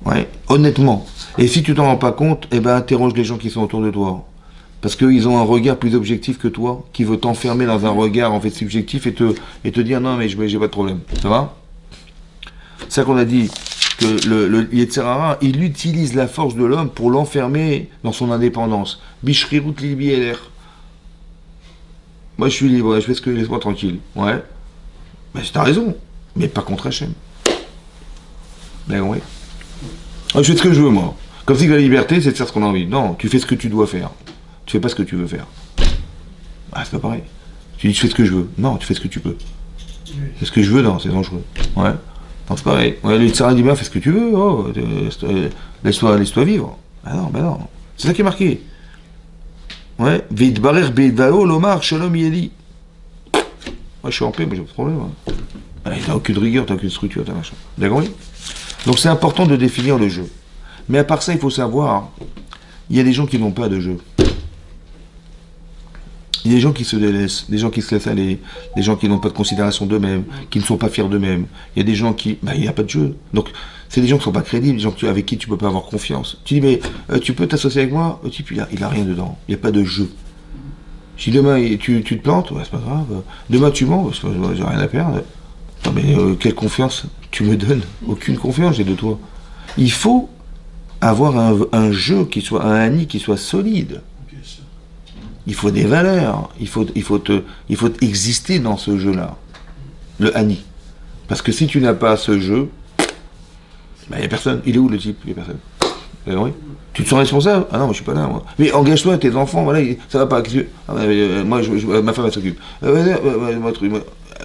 Ouais, honnêtement. Et si tu t'en rends pas compte, eh ben interroge les gens qui sont autour de toi. Parce qu'ils ont un regard plus objectif que toi, qui veut t'enfermer dans un regard en fait subjectif et te dire non mais j'ai pas de problème. Ça va? C'est ça qu'on a dit, que le Yetzer Hara, il utilise la force de l'homme pour l'enfermer dans son indépendance. Bishrirut libi eler. Moi je suis libre, je fais ce que laisse-moi tranquille. Ouais. Ben t'as raison, mais pas contre Hachem. Ben oui. Je fais ce que je veux moi. Comme si la liberté c'est de faire ce qu'on a envie. Non, tu fais ce que tu dois faire. Tu fais pas ce que tu veux faire. Ah, c'est pas pareil. Tu dis je fais ce que je veux. Non, tu fais ce que tu peux. C'est ce que je veux, non, c'est dangereux. Ouais. Non, c'est pareil. Ouais, le Tsara dit bien, fais ce que tu veux. Oh, laisse-toi vivre. Ben non. C'est ça qui est marqué. Ouais. Veidbarer beidvao lomar shalom yeli. Moi, je suis en paix, mais j'ai pas de problème. T'as aucune rigueur, t'as aucune structure, t'as machin. D'accord, oui. Donc c'est important de définir le jeu. Mais à part ça, il faut savoir, il y a des gens qui n'ont pas de jeu. Il y a des gens qui se délaissent, des gens qui se laissent aller, des gens qui n'ont pas de considération d'eux-mêmes, qui ne sont pas fiers d'eux-mêmes. Il y a des gens qui... il n'y a pas de jeu. Donc, c'est des gens qui ne sont pas crédibles, des gens avec qui tu ne peux pas avoir confiance. Tu dis, mais tu peux t'associer avec moi? Le type, il a rien dedans. Il n'y a pas de jeu. Si demain, tu te plantes, c'est pas grave. Demain, tu mens, j'ai rien à perdre. Non, mais quelle confiance tu me donnes? Aucune confiance, j'ai de toi. Il faut avoir un jeu qui soit, un ani qui soit solide. Il faut des valeurs, il faut exister dans ce jeu-là, le Hani. Parce que si tu n'as pas ce jeu, il n'y a personne. Il est où le type? Il n'y a personne. Oui. Tu te sens responsable? Ah non, moi je suis pas là, moi. Mais engage-toi, tes enfants, voilà, ça va pas. Moi, ma femme, elle s'occupe.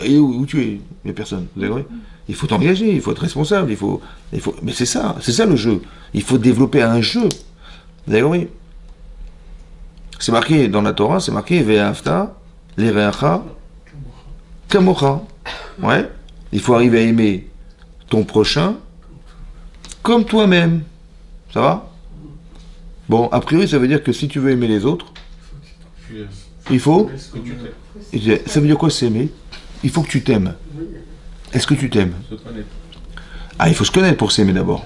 Et où tu es? Il n'y a personne. Vous avez compris? Il faut t'engager, il faut être responsable, mais c'est ça le jeu. Il faut développer un jeu. Vous avez compris? C'est marqué dans la Torah, c'est marqué Ve'afta, l'Ereacha, Kamocha. Ouais. Il faut arriver à aimer ton prochain comme toi-même. Ça va? Bon, a priori, ça veut dire que si tu veux aimer les autres, il faut. Ça veut dire quoi s'aimer? Il faut que tu t'aimes. Est-ce que tu t'aimes? Ah, il faut se connaître pour s'aimer d'abord.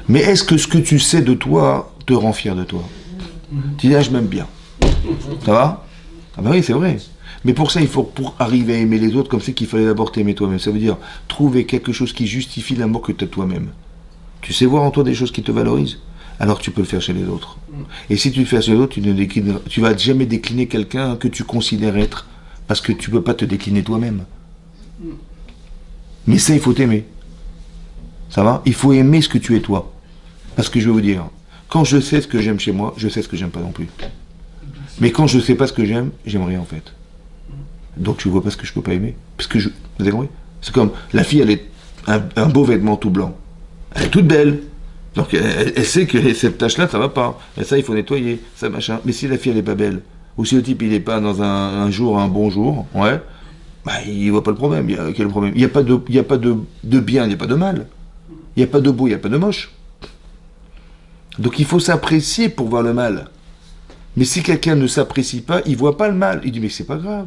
Mais est-ce que ce que tu sais de toi te rend fier de toi? Tu dis, ah, je m'aime bien. Ça va? Ah ben oui, c'est vrai. Mais pour ça, pour arriver à aimer les autres, comme c'est qu'il fallait d'abord t'aimer toi-même. Ça veut dire trouver quelque chose qui justifie l'amour que tu as toi-même. Tu sais voir en toi des choses qui te valorisent, alors tu peux le faire chez les autres. Et si tu le fais chez les autres, tu vas jamais décliner quelqu'un que tu considères être, parce que tu peux pas te décliner toi-même. Mais ça, il faut t'aimer. Ça va? Il faut aimer ce que tu es toi. Parce que je vais vous dire, quand je sais ce que j'aime chez moi, je sais ce que j'aime pas non plus. Mais quand je ne sais pas ce que j'aime rien en fait. Donc tu vois pas ce que je peux pas aimer. Parce que vous avez compris? C'est comme, la fille, elle est un beau vêtement tout blanc. Elle est toute belle. Donc elle sait que cette tâche-là, ça va pas. Et ça, il faut nettoyer, ça machin. Mais si la fille, elle est pas belle, ou si le type, il est pas dans un bon jour, ouais, il voit pas le problème. Quel est le problème? Il n'y a pas de bien, il n'y a pas de mal. Il n'y a pas de beau, il n'y a pas de moche. Donc il faut s'apprécier pour voir le mal. Mais si quelqu'un ne s'apprécie pas, il ne voit pas le mal. Il dit, mais c'est pas grave.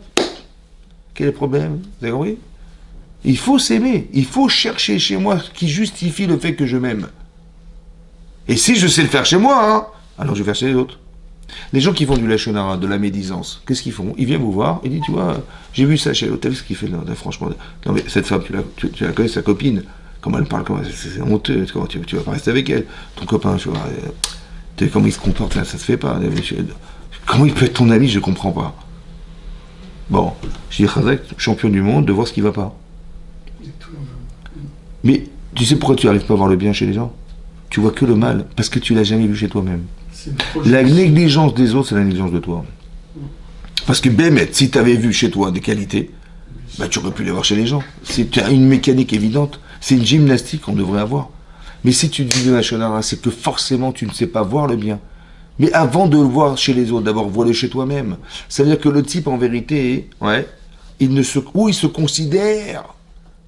Quel est le problème? Vous avez compris? Il faut s'aimer. Il faut chercher chez moi ce qui justifie le fait que je m'aime. Et si je sais le faire chez moi, alors je vais faire chez les autres. Les gens qui font du lachon hara, de la médisance, qu'est-ce qu'ils font? Ils viennent vous voir, ils disent, tu vois, j'ai vu ça chez l'autre, t'as vu ce qu'il fait là, franchement. Non mais cette femme, tu la connais, sa copine, comment elle parle, c'est honteux, comment tu vas pas rester avec elle. Ton copain, tu vois, comment il se comporte là, ça se fait pas. Comment il peut être ton ami, je comprends pas. Bon, je dis Chazak, champion du monde, de voir ce qui va pas. Mais tu sais pourquoi tu n'arrives pas à voir le bien chez les gens? Tu vois que le mal, parce que tu l'as jamais vu chez toi-même. La négligence des autres, c'est la négligence de toi. Parce que Bémet, si tu avais vu chez toi des qualités, tu aurais pu les voir chez les gens. C'est une mécanique évidente, c'est une gymnastique qu'on devrait avoir. Mais si tu dis de la shonara, c'est que forcément tu ne sais pas voir le bien. Mais avant de le voir chez les autres, d'abord vois-le chez toi-même. Ça veut dire que le type, en vérité, il se considère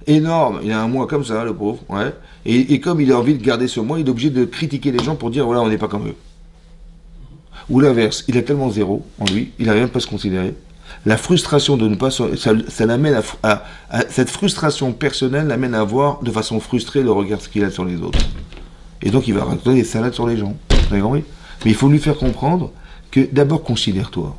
énorme. Il a un moi comme ça, le pauvre. Ouais. Et comme il a envie de garder ce moi, il est obligé de critiquer les gens pour dire, voilà, on n'est pas comme eux. Ou l'inverse, il a tellement zéro en lui, il n'arrive même pas à se considérer. La frustration de ne pas... Ça l'amène cette frustration personnelle l'amène à voir de façon frustrée le regard qu'il a sur les autres. Et donc il va raconter des salades sur les gens. Vous avez compris? Mais il faut lui faire comprendre que d'abord considère-toi.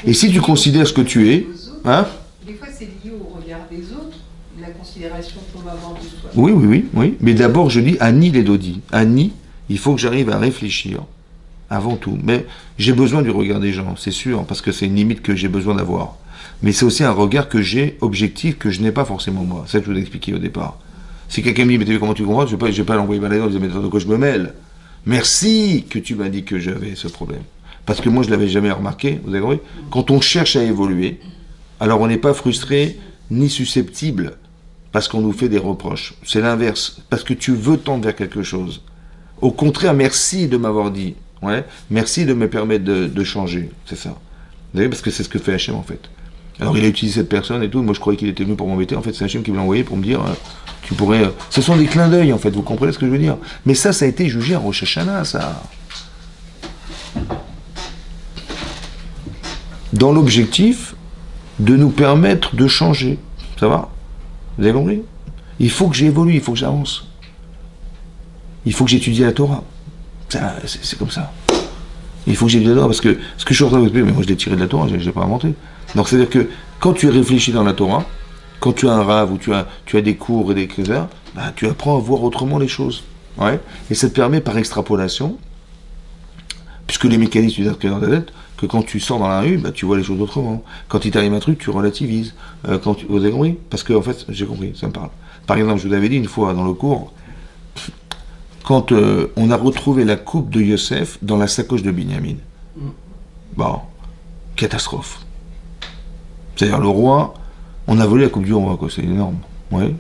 Et si tu considères ce que tu es, hein? Des fois c'est lié au regard des autres, la considération qu'on va avoir de soi. Oui. Mais d'abord je dis Annie les Dodi. Annie, il faut que j'arrive à réfléchir. Avant tout. Mais j'ai besoin du regard des gens, c'est sûr, parce que c'est une limite que j'ai besoin d'avoir. Mais c'est aussi un regard que j'ai objectif, que je n'ai pas forcément moi. C'est ça que je vous ai expliqué au départ. Si quelqu'un me dit, mais t'as vu comment tu comprends, je vais pas l'envoyer balader en disant, mais de quoi je me mêle. Merci que tu m'as dit que j'avais ce problème. Parce que moi, je ne l'avais jamais remarqué, vous avez compris? Quand on cherche à évoluer, alors on n'est pas frustré ni susceptible parce qu'on nous fait des reproches. C'est l'inverse, parce que tu veux tendre vers quelque chose. Au contraire, merci de m'avoir dit. Ouais, merci de me permettre de changer, c'est ça. Vous savez, parce que c'est ce que fait Hachem en fait. Alors il a utilisé cette personne et tout, moi je croyais qu'il était venu pour m'embêter, en fait c'est Hachem qui me l'a envoyé pour me dire, tu pourrais... Ce sont des clins d'œil en fait, vous comprenez ce que je veux dire? Mais ça a été jugé à Rosh Hashanah, ça. Dans l'objectif de nous permettre de changer, ça va? Vous avez compris? Il faut que j'évolue, il faut que j'avance. Il faut que j'étudie la Torah. C'est comme ça. Il faut que j'étudie la Torah, parce que ce que je suis en train de vous expliquer, mais moi je l'ai tiré de la Torah, je ne l'ai pas inventé. Donc c'est-à-dire que quand tu réfléchis dans la Torah, quand tu as un rave ou tu as des cours et des critères, bah, tu apprends à voir autrement les choses. Ouais. Et ça te permet par extrapolation, puisque les mécanismes tu disent dans ta tête, que quand tu sors dans la rue, bah, tu vois les choses autrement. Quand il t'arrive un truc, tu relativises. Vous avez compris? Parce que en fait, j'ai compris, ça me parle. Par exemple, je vous l'avais dit une fois dans le cours, quand on a retrouvé la coupe de Yosef dans la sacoche de Binyamin. Bon, catastrophe. C'est-à-dire le roi, on a volé la coupe du roi, quoi, c'est énorme. Ouais.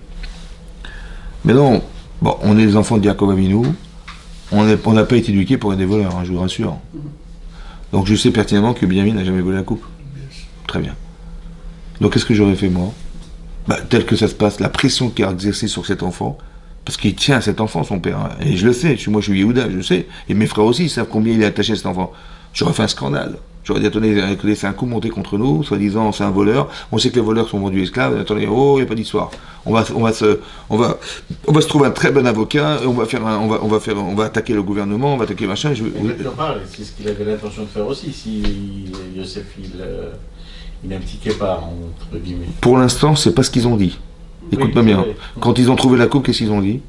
Mais non, bon, on est les enfants de Yaakov Avinu, on n'a pas été éduqués pour être des voleurs, hein, je vous rassure. Donc je sais pertinemment que Binyamin n'a jamais volé la coupe. Très bien. Donc qu'est-ce que j'aurais fait moi? Bah, tel que ça se passe, la pression qu'il a exercée sur cet enfant, parce qu'il tient à cet enfant, son père. Hein. Et je le sais, moi je suis Yehuda, je le sais. Et mes frères aussi, ils savent combien il est attaché à cet enfant. J'aurais fait un scandale. J'aurais dit, attendez, c'est un coup monté contre nous, soi-disant c'est un voleur. On sait que les voleurs sont vendus esclaves. Attendez, oh, il n'y a pas d'histoire. On va se trouver un très bon avocat, et on va attaquer le gouvernement, on va attaquer machin. C'est ce qu'il avait l'intention de faire aussi, si Yosef, il a un petit képar, entre guillemets. Pour l'instant, c'est pas ce qu'ils ont dit. Écoute-moi bien. Vrai. Quand ils ont trouvé la coupe, qu'est-ce qu'ils ont dit?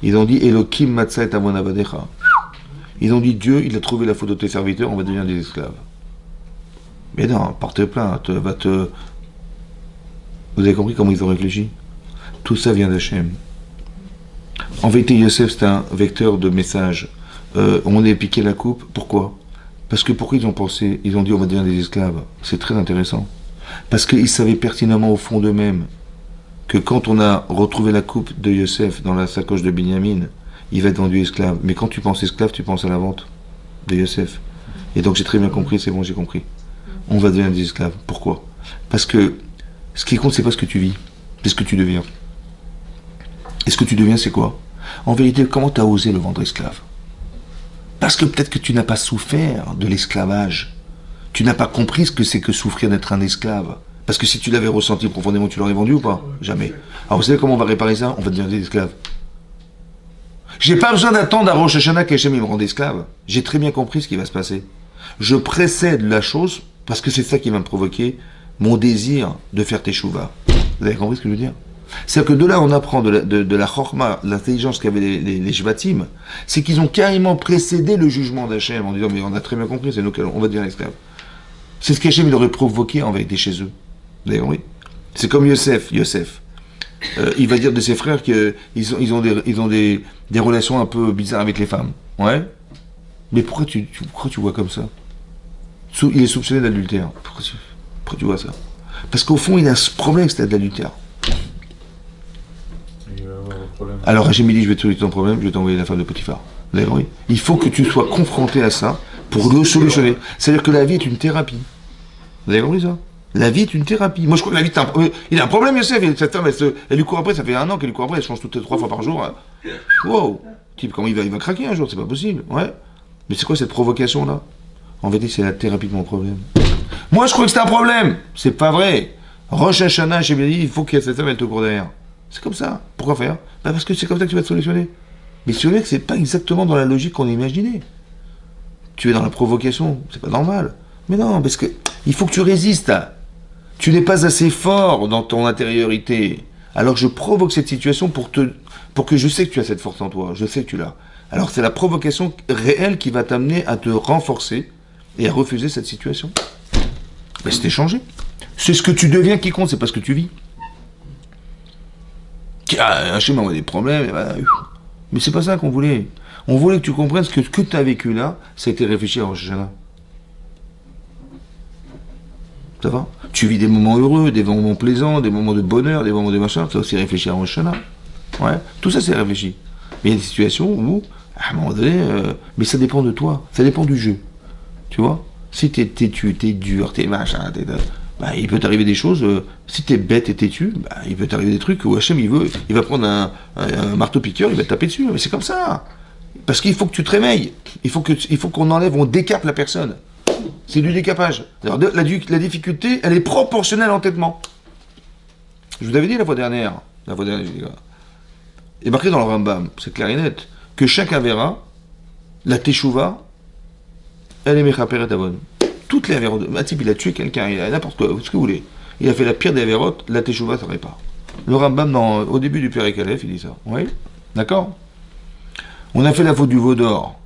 Ils ont dit Elohim matzah et avon avadecha. Ils ont dit Dieu, il a trouvé la faute de tes serviteurs, on va devenir des esclaves. Mais non, porte plainte, Vous avez compris comment ils ont réfléchi? Tout ça vient d'Hachem. En vérité, Yosef, c'est un vecteur de message. On est piqué la coupe, pourquoi? Parce que pourquoi ils ont pensé, ils ont dit on va devenir des esclaves? C'est très intéressant. Parce qu'ils savaient pertinemment au fond d'eux-mêmes que quand on a retrouvé la coupe de Yosef dans la sacoche de Binyamin, il va être vendu esclave. Mais quand tu penses esclave, tu penses à la vente de Yosef. Et donc j'ai très bien compris, c'est bon, j'ai compris. On va devenir des esclaves. Pourquoi? Parce que ce qui compte, c'est pas ce que tu vis, c'est ce que tu deviens. Et ce que tu deviens, c'est quoi? En vérité, comment tu as osé le vendre esclave? Parce que peut-être que tu n'as pas souffert de l'esclavage. Tu n'as pas compris ce que c'est que souffrir d'être un esclave. Parce que si tu l'avais ressenti profondément, tu l'aurais vendu ou pas? Jamais. Alors vous savez comment on va réparer ça? On va devenir des esclaves. J'ai pas besoin d'attendre à Rosh Hashanah qu'Hachem me rende esclave. J'ai très bien compris ce qui va se passer. Je précède la chose parce que c'est ça qui va me provoquer mon désir de faire teshuva. Vous avez compris ce que je veux dire? C'est-à-dire que de là, on apprend de la chorma, l'intelligence qu'avaient les shvatim, c'est qu'ils ont carrément précédé le jugement d'Hachem en disant mais on a très bien compris, c'est nous on va devenir esclaves. C'est ce qu'Hachem il aurait provoqué en vérité chez eux. Vous avez compris? C'est comme Yosef. Il va dire de ses frères qu'ils ont des relations un peu bizarres avec les femmes. Ouais. Mais pourquoi tu vois comme ça? Il est soupçonné d'adultère. Pourquoi tu vois ça? Parce qu'au fond, il a ce problème, c'était de l'adultère. Alors Hachem dit, je vais te résoudre ton problème, je vais t'envoyer la femme de Potiphar. Vous avez compris? Il faut que tu sois confronté à ça pour le solutionner. C'est-à-dire que la vie est une thérapie. Vous avez compris ça? La vie est une thérapie. Moi, je crois que la vie est un problème. Il a un problème, Yosef. Cette femme, elle lui court après. Ça fait 1 an qu'elle lui court après. Elle change toutes les 3 fois par jour. Wow. Type, comment il va craquer un jour? C'est pas possible. Ouais. Mais c'est quoi cette provocation-là? En vérité, c'est la thérapie de mon problème. Moi, je crois que c'est un problème. C'est pas vrai. Rosh Hashanah, j'ai bien dit, il faut que cette femme, elle te court derrière. C'est comme ça. Pourquoi faire? Parce que c'est comme ça que tu vas te solutionner. Mais c'est vrai que c'est pas exactement dans la logique qu'on imaginait. Tu es dans la provocation, c'est pas normal. Mais non, parce que il faut que tu résistes. Tu n'es pas assez fort dans ton intériorité. Alors je provoque cette situation pour que je sais que tu as cette force en toi. Je sais que tu l'as. Alors c'est la provocation réelle qui va t'amener à te renforcer et à refuser cette situation. Mais c'est changé. C'est ce que tu deviens qui compte, c'est pas ce que tu vis. Un schéma, on a des problèmes, et voilà. Mais c'est pas ça qu'on voulait. On voulait que tu comprennes que ce que tu as vécu là, ça a été réfléchi à Rosh Hashanah. Ça va? Tu vis des moments heureux, des moments plaisants, des moments de bonheur, des moments de machin, ça aussi réfléchi à Rosh Hashanah. Ouais, tout ça c'est réfléchi. Mais il y a des situations où, à un moment donné, mais ça dépend de toi, ça dépend du jeu. Tu vois? Si t'es têtu, t'es dur, t'es machin, bah, il peut t'arriver des choses, si t'es bête et têtu, bah, il peut t'arriver des trucs où Hachem il va prendre un marteau-piqueur, il va te taper dessus, mais c'est comme ça. Parce qu'il faut que tu te réveilles, il faut qu'on enlève, on décape la personne. C'est du décapage. Alors, la difficulté, elle est proportionnelle à l'entêtement. Je vous avais dit la fois dernière, je dis, il est marqué dans le Rambam, c'est clair et net, que chacun verra, la teshuva, elle est mechaperet avon. Toutes les avérotes, un type il a tué quelqu'un, il a n'importe quoi, ce que vous voulez. Il a fait la pire des avérotes, la teshuva ça répare. Le Rambam, au début du Pérek Aleph, il dit ça. Oui? D'accord? On a fait la faute du veau d'or.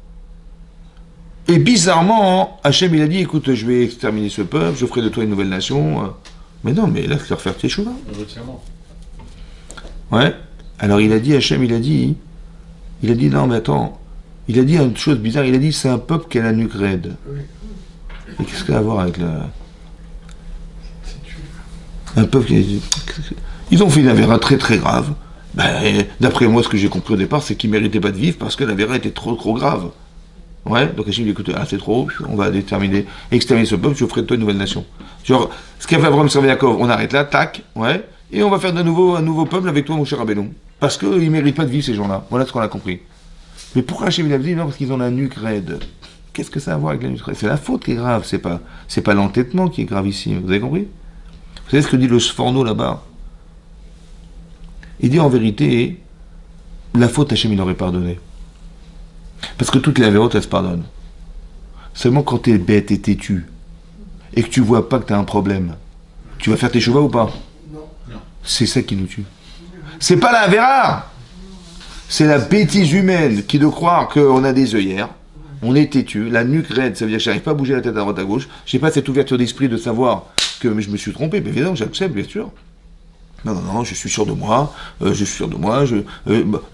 Et bizarrement, Hachem il a dit, écoute, je vais exterminer ce peuple, je ferai de toi une nouvelle nation. Mais non, mais là, c'est leur faire teshuva. Ouais. Alors il a dit, Hachem, il a dit, non mais attends, il a dit une chose bizarre, il a dit, c'est un peuple qui a la nuque raide. Et qu'est-ce qu'il a à voir avec la... Un peuple qui... Ils ont fait une avéra très très grave. Ben, d'après moi, ce que j'ai compris au départ, c'est qu'ils ne méritaient pas de vivre parce que l'avéra était trop grave. Ouais, donc Hachem dit, écoute, c'est trop, on va exterminer ce peuple, je ferai de toi une nouvelle nation. Genre, ce qu'a fait Abraham sur Yaakov, on arrête là, tac, ouais, et on va faire un nouveau peuple avec toi, mon cher Rabbeinu. Parce qu'ils ne méritent pas de vivre, ces gens-là. Voilà ce qu'on a compris. Mais pourquoi Hachem il a dit non, parce qu'ils ont la nuque raide. Qu'est-ce que ça a à voir avec la nuque raide? C'est la faute qui est grave, c'est pas l'entêtement qui est grave ici. Vous avez compris? Vous savez ce que dit le Sforno là-bas? Il dit en vérité, la faute Hachem il aurait pardonné. Parce que toutes les avérotes, elles se pardonnent. Seulement quand tu es bête et têtu, et que tu vois pas que tu as un problème, tu vas faire tes chevaux ou pas? Non. C'est ça qui nous tue. C'est pas la avéra, c'est la bêtise humaine qui de croire qu'on a des œillères, on est têtu, la nuque raide, ça veut dire que j'arrive pas à bouger la tête à droite à gauche, j'ai pas cette ouverture d'esprit de savoir que je me suis trompé, mais évidemment j'accepte, bien sûr. Non, je suis sûr de moi,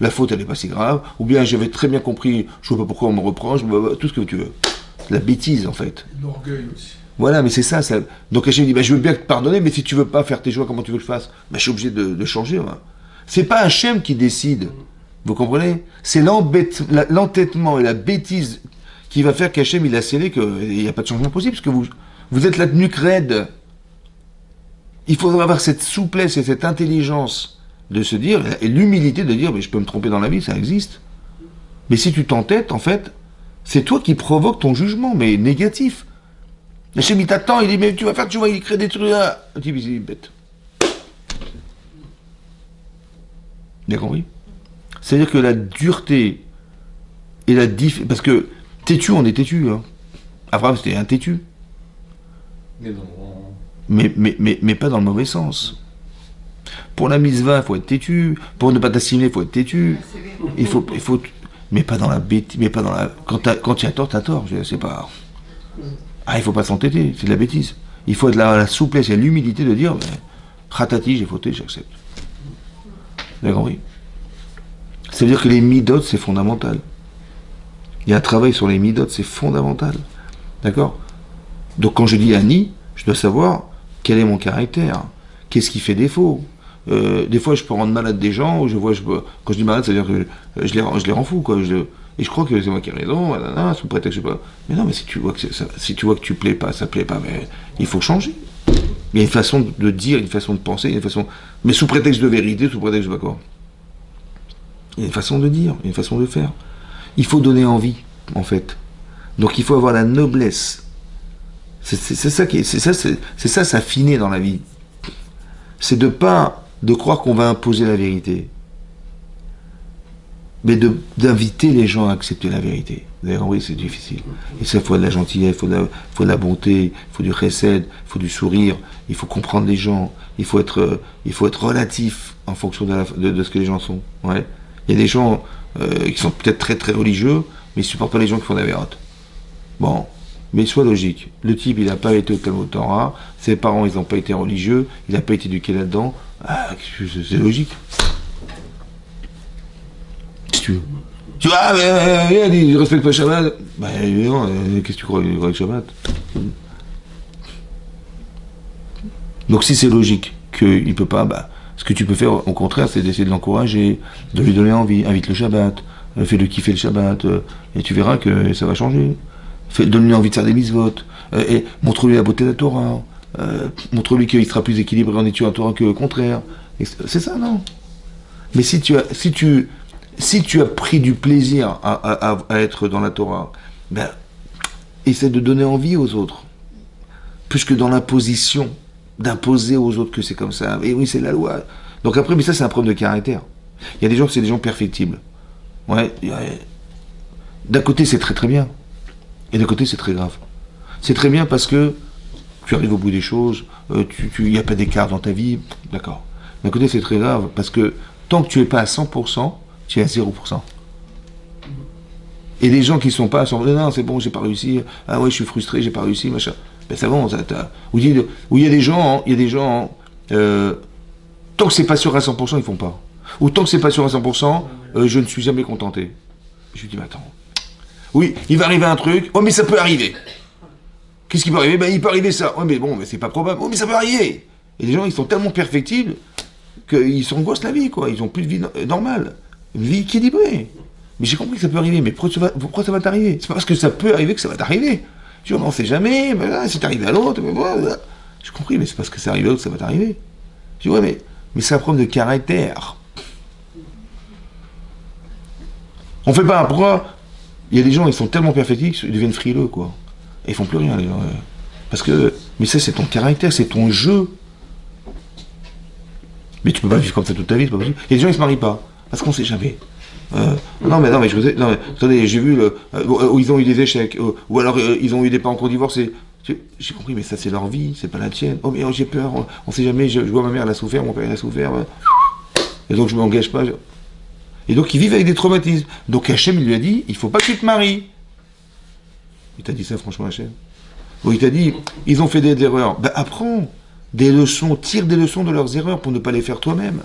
la faute elle n'est pas si grave, ou bien j'avais très bien compris, je ne vois pas pourquoi on me reproche, tout ce que tu veux. La bêtise en fait. L'orgueil aussi. Voilà, mais c'est ça. Donc Hachem dit, je veux bien te pardonner, mais si tu veux pas faire tes choix, comment tu veux que je fasse? Je suis obligé de changer. C'est pas Hachem qui décide, vous comprenez? C'est l'entêtement et la bêtise qui va faire qu'Hachem il a scellé qu'il n'y a pas de changement possible, parce que vous êtes la nuque raide. Il faudra avoir cette souplesse et cette intelligence de se dire, et l'humilité de dire, mais je peux me tromper dans la vie, ça existe. Mais si tu t'entêtes, en fait, c'est toi qui provoques ton jugement, mais négatif. Hachem, il t'attend, il dit, mais tu vois, il crée des trucs là. Tu dis, il est bête. Bien compris? C'est-à-dire que la dureté et la difficulté, parce que têtu, on est têtu. Hein. Abraham, c'était un têtu. Mais pas dans le mauvais sens. Pour la mitzvah, il faut être têtu. Pour ne pas t'assimiler, il faut être têtu. Il faut, mais pas dans la bêtise, mais pas dans la. Quand tu as tort, t'as tort. C'est pas. Ah, il faut pas s'entêter, c'est de la bêtise. Il faut être la souplesse et l'humilité de dire, ratati, j'ai fauté, j'accepte. Vous avez compris? C'est-à-dire que les midot, c'est fondamental. Il y a un travail sur les midot, c'est fondamental. D'accord? Donc quand je dis Annie, je dois savoir quel est mon caractère, qu'est-ce qui fait défaut. Des fois, je peux rendre malade des gens, ou quand je dis malade, c'est-à-dire que je les rends fous, quoi. Et je crois que c'est moi qui ai raison, sous prétexte que je sais pas. Mais non, mais si tu vois que tu plais pas, ça plaît pas, mais il faut changer. Il y a une façon de dire, une façon de penser, mais sous prétexte de vérité, sous prétexte de je sais pas quoi. Il y a une façon de dire, une façon de faire. Il faut donner envie, en fait. Donc il faut avoir la noblesse. C'est ça, s'affiner dans la vie. C'est de pas de croire qu'on va imposer la vérité, mais d'inviter les gens à accepter la vérité. Vous avez compris, c'est difficile. Et ça, il faut de la gentillesse, il faut de la bonté, il faut du chesed, il faut du sourire, il faut comprendre les gens, il faut être relatif en fonction de ce que les gens sont. Ouais. Il y a des gens qui sont peut-être très très religieux, mais ils supportent pas les gens qui font la vérote. Bon, mais sois logique. Le type, il n'a pas été au Talmud Torah, ses parents, ils n'ont pas été religieux, il n'a pas été éduqué là-dedans. Ah, c'est logique. Si tu veux. Tu vois, il respecte pas le Shabbat. Bah non, qu'est-ce que tu crois, il croit le Shabbat? Donc si c'est logique qu'il ne peut pas, bah, ce que tu peux faire, au contraire, c'est d'essayer de l'encourager, de lui donner envie, invite le Shabbat, fais-le kiffer le Shabbat, et tu verras que ça va changer. Donne-lui envie de faire des mitzvot, et montre-lui la beauté de la Torah, montre-lui qu'il sera plus équilibré en étudiant la Torah que le contraire. C'est ça, non? Mais si tu as pris du plaisir à être dans la Torah, ben, essaie de donner envie aux autres, plus que dans l'imposition, d'imposer aux autres que c'est comme ça. Et oui, c'est la loi. Donc après, mais ça, c'est un problème de caractère. Il y a des gens, c'est des gens perfectibles. Ouais. D'un côté, c'est très très bien. Et d'un côté, c'est très grave. C'est très bien parce que tu arrives au bout des choses, il n'y a pas d'écart dans ta vie, d'accord. D'un côté, c'est très grave parce que tant que tu n'es pas à 100%, tu es à 0%. Et les gens qui ne sont pas à 100%, non, c'est bon, j'ai pas réussi, ah ouais, je suis frustré, j'ai pas réussi, machin. Ben c'est bon, où il y a des gens, tant que c'est pas sûr à 100%, ils font pas. Ou tant que c'est pas sûr à 100%, je ne suis jamais contenté. Je lui dis, mais attends. Oui, il va arriver un truc, oh mais ça peut arriver. Qu'est-ce qui peut arriver? Ben il peut arriver ça. Oh mais bon, mais c'est pas probable. Oh mais ça peut arriver. Et les gens, ils sont tellement perfectibles qu'ils s'angoissent la vie, quoi. Ils ont plus de vie normale. Une vie équilibrée. Mais j'ai compris que ça peut arriver. Mais pourquoi ça va t'arriver? C'est pas parce que ça peut arriver que ça va t'arriver. Je dis, on ne sait jamais, c'est arrivé à l'autre. J'ai compris, mais c'est parce que c'est arrivé à l'autre que ça va t'arriver. Je dis, ouais, mais c'est un problème de caractère. On fait pas. Pourquoi? Il y a des gens, ils sont tellement perfectibles qu'ils deviennent frileux, quoi. Et ils font plus rien, les gens. Parce que, mais ça, c'est ton caractère, c'est ton jeu. Mais tu peux pas vivre comme ça toute ta vie, c'est pas possible. Et les gens, ils se marient pas. Parce qu'on sait jamais. Non mais attendez, j'ai vu où ils ont eu des échecs, ou alors ils ont eu des parents qui ont divorcé. J'ai compris, mais ça c'est leur vie, c'est pas la tienne. Oh mais j'ai peur, on sait jamais, je vois ma mère elle a souffert, mon père il a souffert, et donc je m'engage pas. Et donc ils vivent avec des traumatismes. Donc Hachem il lui a dit, il faut pas que tu te maries. Il t'a dit ça franchement Hachem? Ou il t'a dit, ils ont fait des erreurs. Ben apprends des leçons, tire des leçons de leurs erreurs pour ne pas les faire toi-même.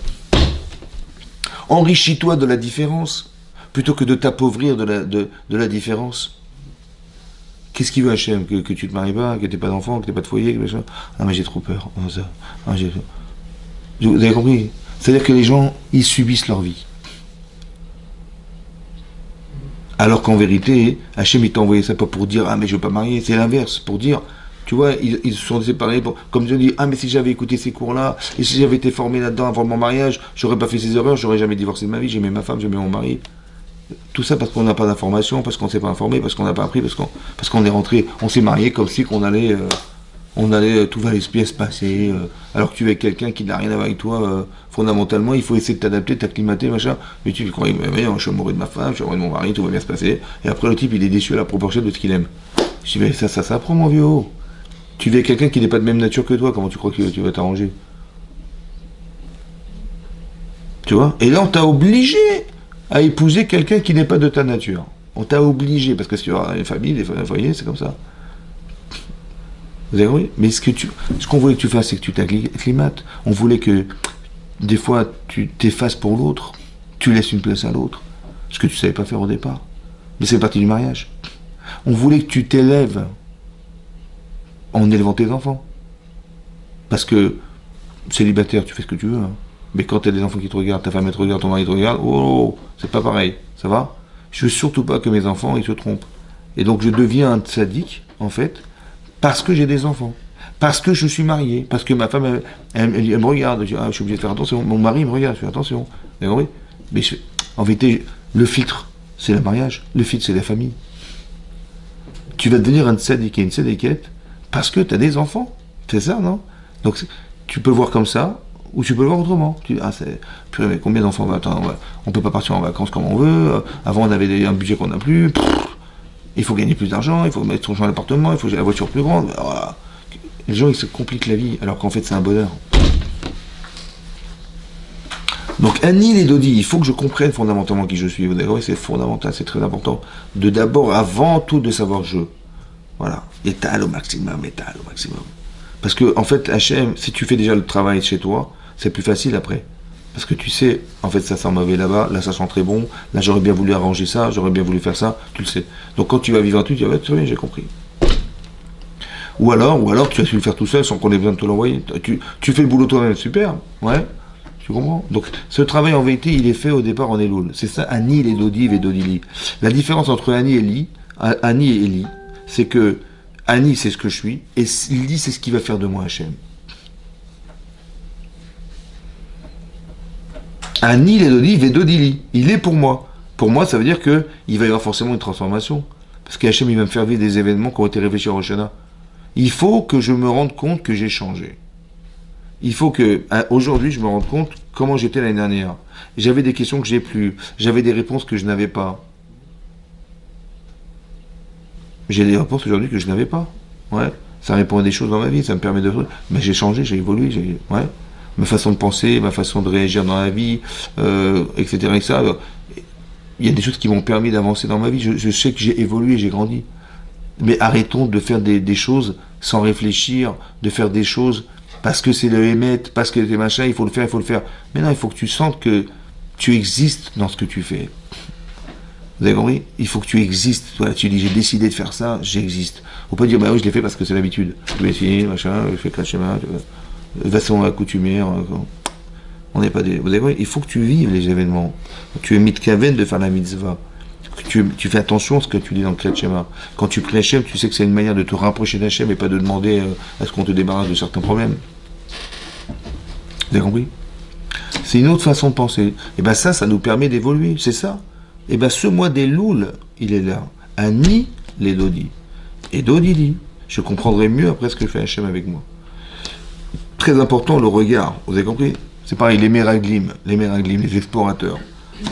Enrichis-toi de la différence, plutôt que de t'appauvrir de la différence. Qu'est-ce qu'il veut Hachem? Que tu te maries pas, que tu n'aies pas d'enfant, que tu n'aies pas de foyer, que machin. Ah mais j'ai trop peur. Vous avez compris? C'est-à-dire que les gens, ils subissent leur vie. Alors qu'en vérité, Hachem il t'a envoyé ça pas pour dire ah mais je veux pas marier, c'est l'inverse, pour dire, tu vois, ils se sont séparés, comme je dis, ah mais si j'avais écouté ces cours-là, et si j'avais été formé là-dedans avant mon mariage, j'aurais pas fait ces erreurs, j'aurais jamais divorcé de ma vie, j'aimais ma femme, j'aimais mon mari. Tout ça parce qu'on n'a pas d'information, parce qu'on ne s'est pas informé, parce qu'on n'a pas appris, parce qu'on est rentré, on s'est marié comme si qu'on allait, tout va bien se passer, alors que tu es avec quelqu'un qui n'a rien à voir avec toi, fondamentalement, il faut essayer de t'adapter, de t'acclimater, machin, mais tu crois, mais je suis amoureux de ma femme, je suis amoureux de mon mari, tout va bien se passer, et après le type il est déçu à la proportion de ce qu'il aime. Je dis, mais ça s'apprend mon vieux. Tu vis avec quelqu'un qui n'est pas de même nature que toi, comment tu crois que tu vas t'arranger? Tu vois? Et là on t'a obligé à épouser quelqu'un qui n'est pas de ta nature. On t'a obligé, parce que si tu as une famille, des foyers, c'est comme ça. Vous avez compris? Mais ce qu'on voulait que tu fasses, c'est que tu t'acclimates. On voulait que, des fois, tu t'effaces pour l'autre, tu laisses une place à l'autre, ce que tu ne savais pas faire au départ. Mais c'est partie du mariage. On voulait que tu t'élèves en élevant tes enfants. Parce que, célibataire, tu fais ce que tu veux, hein. Mais quand tu as des enfants qui te regardent, ta femme elle te regarde, ton mari te regarde, oh, c'est pas pareil, ça va? Je veux surtout pas que mes enfants ils se trompent. Et donc je deviens un sadique, en fait, parce que j'ai des enfants, parce que je suis marié, parce que ma femme elle me regarde, je suis obligé de faire attention, mon mari me regarde, je fais attention, vous avez compris? Mais en vérité, le filtre, c'est le mariage, le filtre, c'est la famille. Tu vas devenir un sadique et une sadiquette parce que tu as des enfants, c'est ça, non? Donc tu peux voir comme ça. Ou tu peux le voir autrement. Tu dis, purée, mais combien d'enfants on va attendre? On peut pas partir en vacances comme on veut. Avant, on avait un budget qu'on n'a plus. Il faut gagner plus d'argent, il faut mettre son champ à l'appartement, il faut la voiture plus grande. Voilà. Les gens, ils se compliquent la vie, alors qu'en fait, c'est un bonheur. Donc, Annie et Dodi, il faut que je comprenne fondamentalement qui je suis. Vous d'accord? C'est fondamental, c'est très important. De d'abord, avant tout, de savoir je. Voilà. Étale au maximum, étale au maximum. Parce que, en fait, Hachem, si tu fais déjà le travail chez toi, c'est plus facile après. Parce que tu sais, en fait, ça sent mauvais là-bas, là, ça sent très bon, là, j'aurais bien voulu arranger ça, j'aurais bien voulu faire ça, tu le sais. Donc, quand tu vas vivre un truc, tu vas très bien, j'ai compris. Ou alors, tu as su le faire tout seul sans qu'on ait besoin de te l'envoyer. Tu fais le boulot toi-même, super, ouais, tu comprends? Donc, ce travail, en vérité, il est fait au départ en Elul. C'est ça, Annie, les Dodiv et Dodili. La différence entre Annie et Eli, c'est que Annie, c'est ce que je suis, et Eli, c'est ce qui va faire de moi Hachem. Annie, les Dodiv et Dodili. Il est pour moi. Pour moi, ça veut dire qu'il va y avoir forcément une transformation. Parce qu'Hachem, il va me faire vivre des événements qui ont été réfléchis à Rosh Hashanah. Il faut que je me rende compte que j'ai changé. Il faut que, aujourd'hui, je me rende compte comment j'étais l'année dernière. J'avais des questions que j'ai plus. J'avais des réponses que je n'avais pas. J'ai des réponses aujourd'hui que je n'avais pas. Ouais. Ça répond à des choses dans ma vie, ça me permet de... Mais j'ai changé, j'ai évolué, ouais. Ma façon de penser, ma façon de réagir dans la vie, etc., etc. Il y a des choses qui m'ont permis d'avancer dans ma vie. Je sais que j'ai évolué, j'ai grandi. Mais arrêtons de faire des choses sans réfléchir, de faire des choses parce que c'est le émettre, parce que c'est machin, il faut le faire. Mais non, il faut que tu sentes que tu existes dans ce que tu fais. Vous avez compris? Il faut que tu existes. Voilà, tu dis, j'ai décidé de faire ça, j'existe. Faut pas dire, bah oui, je l'ai fait parce que c'est l'habitude. Je vais essayer, machin, je fais schéma, de façon accoutumière. On n'est pas des... Vous avez compris? Il faut que tu vives les événements. Tu es mitkaven de faire la mitzvah. Tu fais attention à ce que tu dis dans le schéma. Quand tu pries Hachem, tu sais que c'est une manière de te rapprocher d'Hachem et pas de demander à ce qu'on te débarrasse de certains problèmes. Vous avez compris? C'est une autre façon de penser. Et bien ça nous permet d'évoluer, c'est ça. Et bien ce mois des Louls, il est là. Annie, les Dodi. Et Dodi dit, je comprendrai mieux après ce que fait Hachem avec moi. Très important, le regard. Vous avez compris? C'est pareil, les Meraglim, les explorateurs.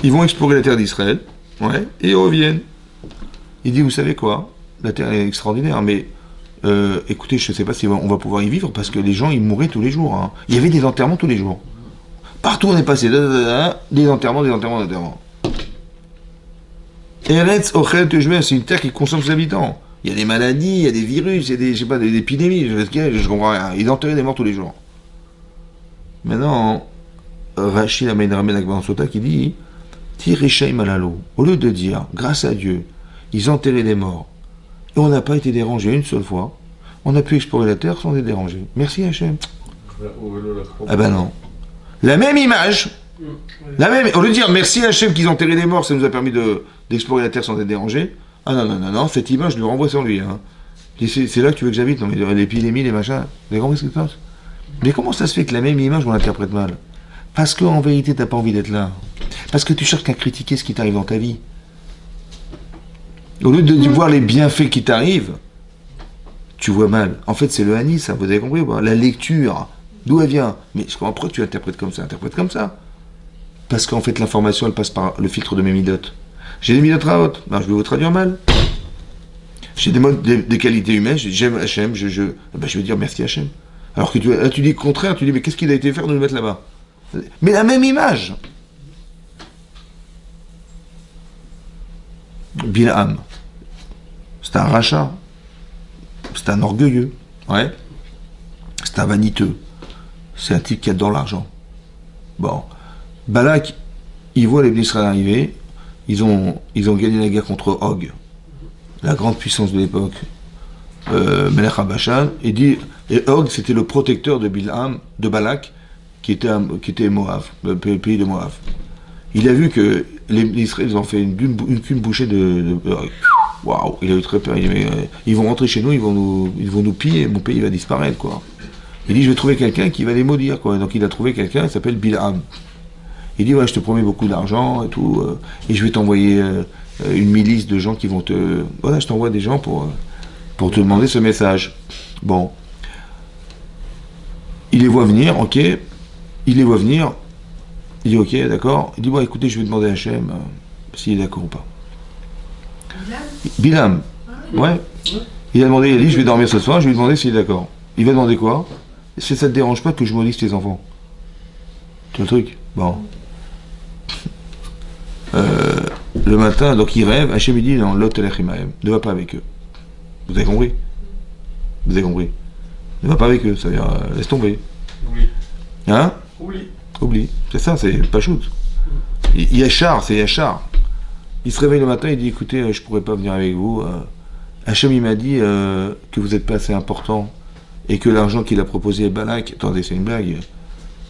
Ils vont explorer la terre d'Israël, ouais, et ils reviennent. Il dit, vous savez quoi? La terre est extraordinaire, mais écoutez, je ne sais pas si on va pouvoir y vivre parce que les gens, ils mouraient tous les jours. Hein. Il y avait des enterrements tous les jours. Partout on est passé, des enterrements. Eretz Ochel Tejmer, c'est une terre qui consomme ses habitants. Il y a des maladies, il y a des virus, il y a des, je sais pas, des épidémies, je comprends rien. Ils enterraient des morts tous les jours. Maintenant, Rachid Amen Ramen Akbar Sota qui dit Tireshaim Malalo, au lieu de dire, grâce à Dieu, ils enterraient des morts, et on n'a pas été dérangé une seule fois, on a pu explorer la terre sans être dérangé. Merci Hachem. Ah ben non. La même image, au lieu de dire merci Hachem qu'ils ont enterré des morts, ça nous a permis d'explorer la terre sans être dérangé. Ah non, cette image, je le renvoie sur lui. Hein. C'est là que tu veux que j'habite, non mais l'épidémie, les machins. Vous avez compris ce qui se passe? Mais comment ça se fait que la même image, on l'interprète mal? Parce qu'en vérité, t'as pas envie d'être là. Parce que tu cherches qu'à critiquer ce qui t'arrive dans ta vie. Au lieu de voir les bienfaits qui t'arrivent, tu vois mal. En fait, c'est le Hani, ça, vous avez compris? La lecture, d'où elle vient? Mais je comprends pourquoi tu interprètes comme ça. Parce qu'en fait, l'information, elle passe par le filtre de mes midotes. J'ai des midotes raot, ben, je vais vous traduire mal. J'ai des qualités humaines, j'aime Hachem, ben, je vais dire merci Hachem. Alors que tu dis le contraire, tu dis mais qu'est-ce qu'il a été faire de nous mettre là-bas? Mais la même image. Bilham, c'est un rachat, c'est un orgueilleux, ouais, c'est un vaniteux, c'est un type qui adore l'argent. Bon, Balak, il voit les Israël arriver, ils ont gagné la guerre contre Og, la grande puissance de l'époque, Melech HaBashan, et Og c'était le protecteur de Bilham, de Balak, qui était Moab, le pays de Moab. Il a vu que les Israéliens ont fait une bouchée de waouh, il a eu très peur. Il dit, mais, ils vont rentrer chez nous, ils vont nous piller, mon pays va disparaître, quoi. Il dit, je vais trouver quelqu'un qui va les maudire, quoi. Donc il a trouvé quelqu'un, il s'appelle Bilham. Il dit, ouais, je te promets beaucoup d'argent et tout, et je vais t'envoyer une milice de gens qui vont te... Voilà, je t'envoie des gens pour te demander ce message. Bon. Il les voit venir, ok. il les voit venir, il dit ok, d'accord. Il dit bon, écoutez, je vais demander à Hachem s'il est d'accord ou pas. Bilam, ouais. Il a demandé, il a dit je vais dormir ce soir, je vais lui demander s'il est d'accord. Il va demander quoi? Si ça te dérange pas que je maudisse tes enfants. C'est le truc. Bon. Le matin, donc il rêve, Hachem il dit non, l'autre ne va pas avec eux. Vous avez compris? Vous avez compris? Ne va pas avec eux, ça veut dire laisse tomber. Oublie. Hein? Oublie. Oublie. C'est ça, c'est pas shoot. Yachar, c'est Yachar. Il se réveille le matin, il dit écoutez, je pourrais pas venir avec vous. Hachem il m'a dit que vous n'êtes pas assez important et que l'argent qu'il a proposé à Balak, attendez, c'est une blague,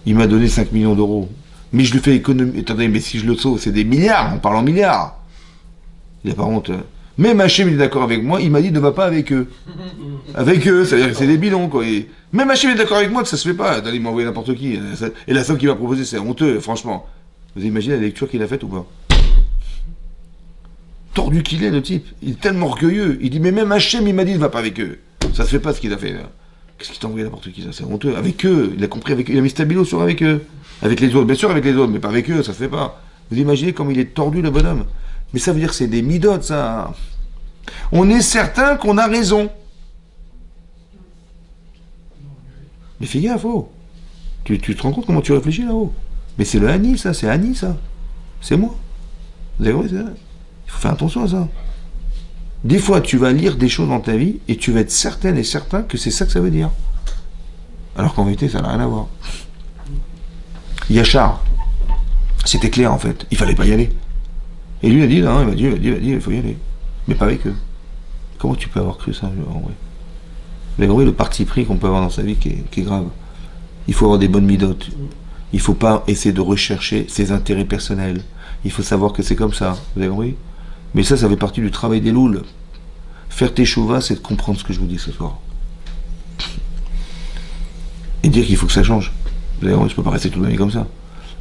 il m'a donné 5 millions d'euros. Mais je le fais économiser. Attendez, mais si je le sauve, c'est des milliards, on parle en milliards. Il a pas honte. Même Hachem il est d'accord avec moi, il m'a dit ne va pas avec eux. Avec eux, c'est-à-dire que c'est des bidons, quoi. Et même Hachem est d'accord avec moi que ça se fait pas, d'aller m'envoyer n'importe qui. Et la somme qu'il m'a proposée, c'est honteux, franchement. Vous imaginez la lecture qu'il a faite ou pas? Tordu qu'il est, le type. Il est tellement orgueilleux. Il dit, mais même Hachem, il m'a dit, ne va pas avec eux. Ça se fait pas ce qu'il a fait, là. Qu'est-ce qu'il t'a envoyé n'importe qui, ça? C'est honteux. Avec eux. Il a compris avec eux. Il a mis stabilo sur avec eux. Avec les autres. Bien sûr, avec les autres, mais pas avec eux, ça se fait pas. Vous imaginez comme il est tordu, le bonhomme. Mais ça veut dire que c'est des midotes, ça. On est certain qu'on a raison. Mais fais gaffe, oh. Tu te rends compte comment tu réfléchis là-haut? Mais c'est le Hani, ça. C'est Hani, ça. C'est moi. Vous avez compris, c'est ça? Il faut faire attention à ça. Des fois, tu vas lire des choses dans ta vie et tu vas être certaine et certain que c'est ça que ça veut dire. Alors qu'en vérité, ça n'a rien à voir. Yachar, c'était clair en fait. Il fallait pas y aller. Et lui a dit, non, il m'a dit, il faut y aller. Mais pas avec eux. Comment tu peux avoir cru ça, en vrai? Vous avez compris le parti pris qu'on peut avoir dans sa vie qui est grave. Il faut avoir des bonnes midotes. Il ne faut pas essayer de rechercher ses intérêts personnels. Il faut savoir que c'est comme ça. Vous avez compris? Mais ça fait partie du travail des louls. Faire tes chouvas, c'est de comprendre ce que je vous dis ce soir. Et dire qu'il faut que ça change. Vous avez compris? Je ne peux pas rester toute ma vie comme ça.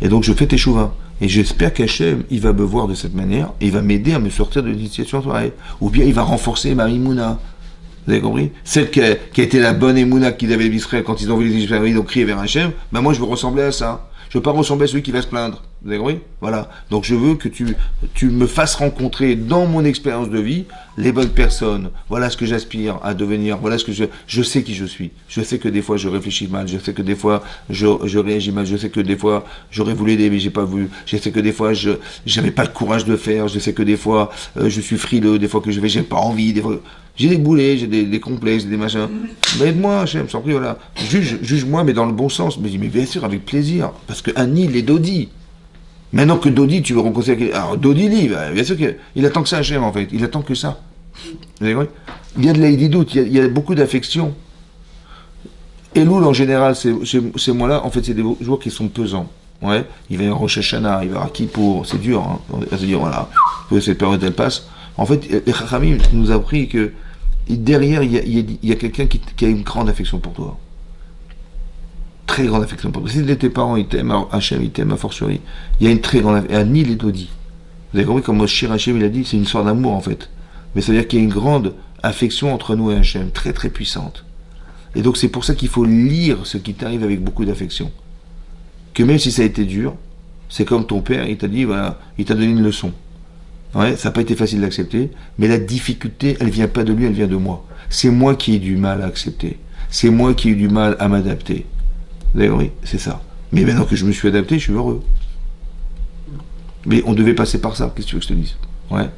Et donc je fais tes chouvas. Et j'espère qu'Hachem, il va me voir de cette manière, et il va m'aider à me sortir de l'initiation pareille. Ou bien il va renforcer ma Mouna. Vous avez compris? Celle qui a été la bonne Emouna qu'ils avaient d'Israël quand ils ont vu les Israéliens, ils ont crié vers Hachem, ben moi je veux ressembler à ça. Je veux pas ressembler à celui qui va se plaindre. Vous avez compris? Voilà. Donc je veux que tu me fasses rencontrer dans mon expérience de vie les bonnes personnes. Voilà ce que j'aspire à devenir. Voilà ce que je sais qui je suis. Je sais que des fois je réfléchis mal. Je sais que des fois je réagis mal. Je sais que des fois j'aurais voulu aider mais j'ai pas voulu. Je sais que des fois j'avais pas le courage de faire. Je sais que des fois je suis frileux. Des fois que j'ai pas envie. Des fois j'ai des boulets, j'ai des complexes, des machins. Mais aide-moi, Hachem, sans plus, voilà. Juge-moi, mais dans le bon sens. Mais bien sûr, avec plaisir. Parce que Annie, il est Dodi. Maintenant que Dodi, tu veux rencontrer... Alors, Dodi, lui, bien sûr qu'il attend que ça, Hachem, en fait. Il attend que ça. Vous avez compris? Il y a de l'aïdidoute, il y a beaucoup d'affection. Elul, en général, ces mois-là, en fait, c'est des jours qui sont pesants. Ouais. Il va y avoir Rosh Hashanah, il va y avoir Kippour. C'est dur, hein. On va se dire, voilà, cette période, elle passe. En fait, les Chachamim nous a appris que derrière, il y a quelqu'un qui a une grande affection pour toi. Très grande affection pour toi. Si tes parents, ils t'aiment, Hachem, ils t'aiment, a fortiori. Il y a une très grande affection. Et Anil et Dodi. Vous avez compris, comme Moshe Hachem, il a dit, c'est une histoire d'amour, en fait. Mais ça veut dire qu'il y a une grande affection entre nous et Hachem, très très puissante. Et donc, c'est pour ça qu'il faut lire ce qui t'arrive avec beaucoup d'affection. Que même si ça a été dur, c'est comme ton père, il t'a dit, voilà, il t'a donné une leçon. Ouais, ça n'a pas été facile d'accepter, mais la difficulté, elle vient pas de lui, elle vient de moi. C'est moi qui ai du mal à accepter. C'est moi qui ai du mal à m'adapter. Vous avez compris? C'est ça. Mais maintenant que je me suis adapté, je suis heureux. Mais on devait passer par ça, qu'est-ce que tu veux que je te dise? Ouais.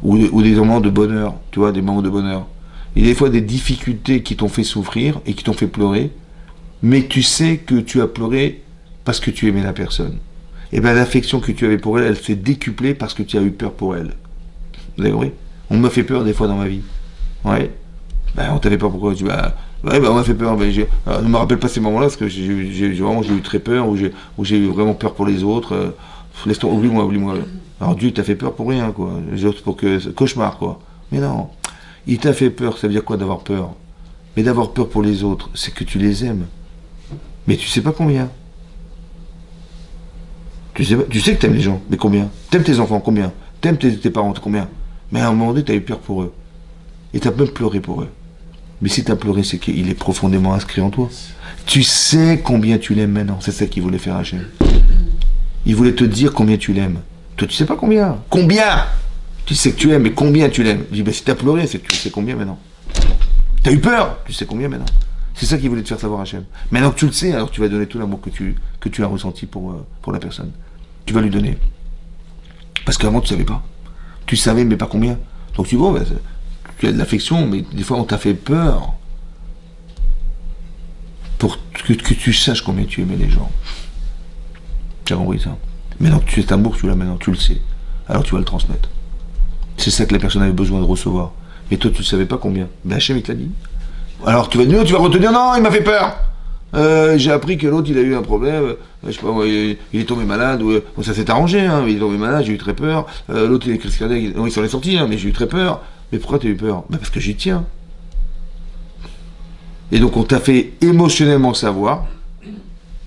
Ou des moments de bonheur, tu vois, des moments de bonheur. Il y a des fois des difficultés qui t'ont fait souffrir et qui t'ont fait pleurer, mais tu sais que tu as pleuré parce que tu aimais la personne. Et bien l'affection que tu avais pour elle, elle s'est décuplée parce que tu as eu peur pour elle. Vous avez compris? On m'a fait peur des fois dans ma vie. Ouais. Ben on t'avait peur pourquoi? Tu vas. Ouais, ben on m'a fait peur. Ben, ne me rappelle pas ces moments-là parce que j'ai eu très peur, ou j'ai eu vraiment peur pour les autres. Laisse-toi, oublie-moi. Alors Dieu t'a fait peur pour rien, quoi. Les autres pour que cauchemar, quoi. Mais non. Il t'a fait peur, ça veut dire quoi d'avoir peur? Mais d'avoir peur pour les autres, c'est que tu les aimes. Mais tu sais pas combien. Tu sais que t'aimes les gens, mais combien? T'aimes tes enfants, combien? T'aimes tes parents, combien? Mais à un moment donné, t'as eu peur pour eux. Et t'as même pleuré pour eux. Mais si tu as pleuré, c'est qu'il est profondément inscrit en toi. Tu sais combien tu l'aimes maintenant. C'est ça qu'il voulait faire Hachem. Il voulait te dire combien tu l'aimes. Toi, tu sais pas combien. Combien? Tu sais que tu aimes, mais combien tu l'aimes? Il dit, ben, si tu as pleuré, c'est que tu sais combien maintenant. Tu as eu peur, tu sais combien maintenant. C'est ça qu'il voulait te faire savoir Hachem. Maintenant que tu le sais, alors tu vas donner tout l'amour que tu as ressenti pour la personne. Tu vas lui donner. Parce qu'avant, tu savais pas. Tu savais, mais pas combien. Donc tu vois, ben, tu as de l'affection, mais des fois, on t'a fait peur. Pour que tu saches combien tu aimais les gens. Tu as compris ça? Maintenant que tu sais cet amour, tu l'as maintenant, tu le sais. Alors tu vas le transmettre. C'est ça que la personne avait besoin de recevoir. Et toi, tu ne savais pas combien. Ben Hachem, il te l'a dit. Alors tu vas dire, tu vas retenir, non, il m'a fait peur. J'ai appris que l'autre, il a eu un problème. Je sais pas, il est tombé malade. Bon, ça s'est arrangé, hein, il est tombé malade, j'ai eu très peur. L'autre, il est crise cardiaque. Non, il s'en est sorti, hein, mais j'ai eu très peur. Mais pourquoi tu as eu peur? Ben parce que j'y tiens. Et donc, on t'a fait émotionnellement savoir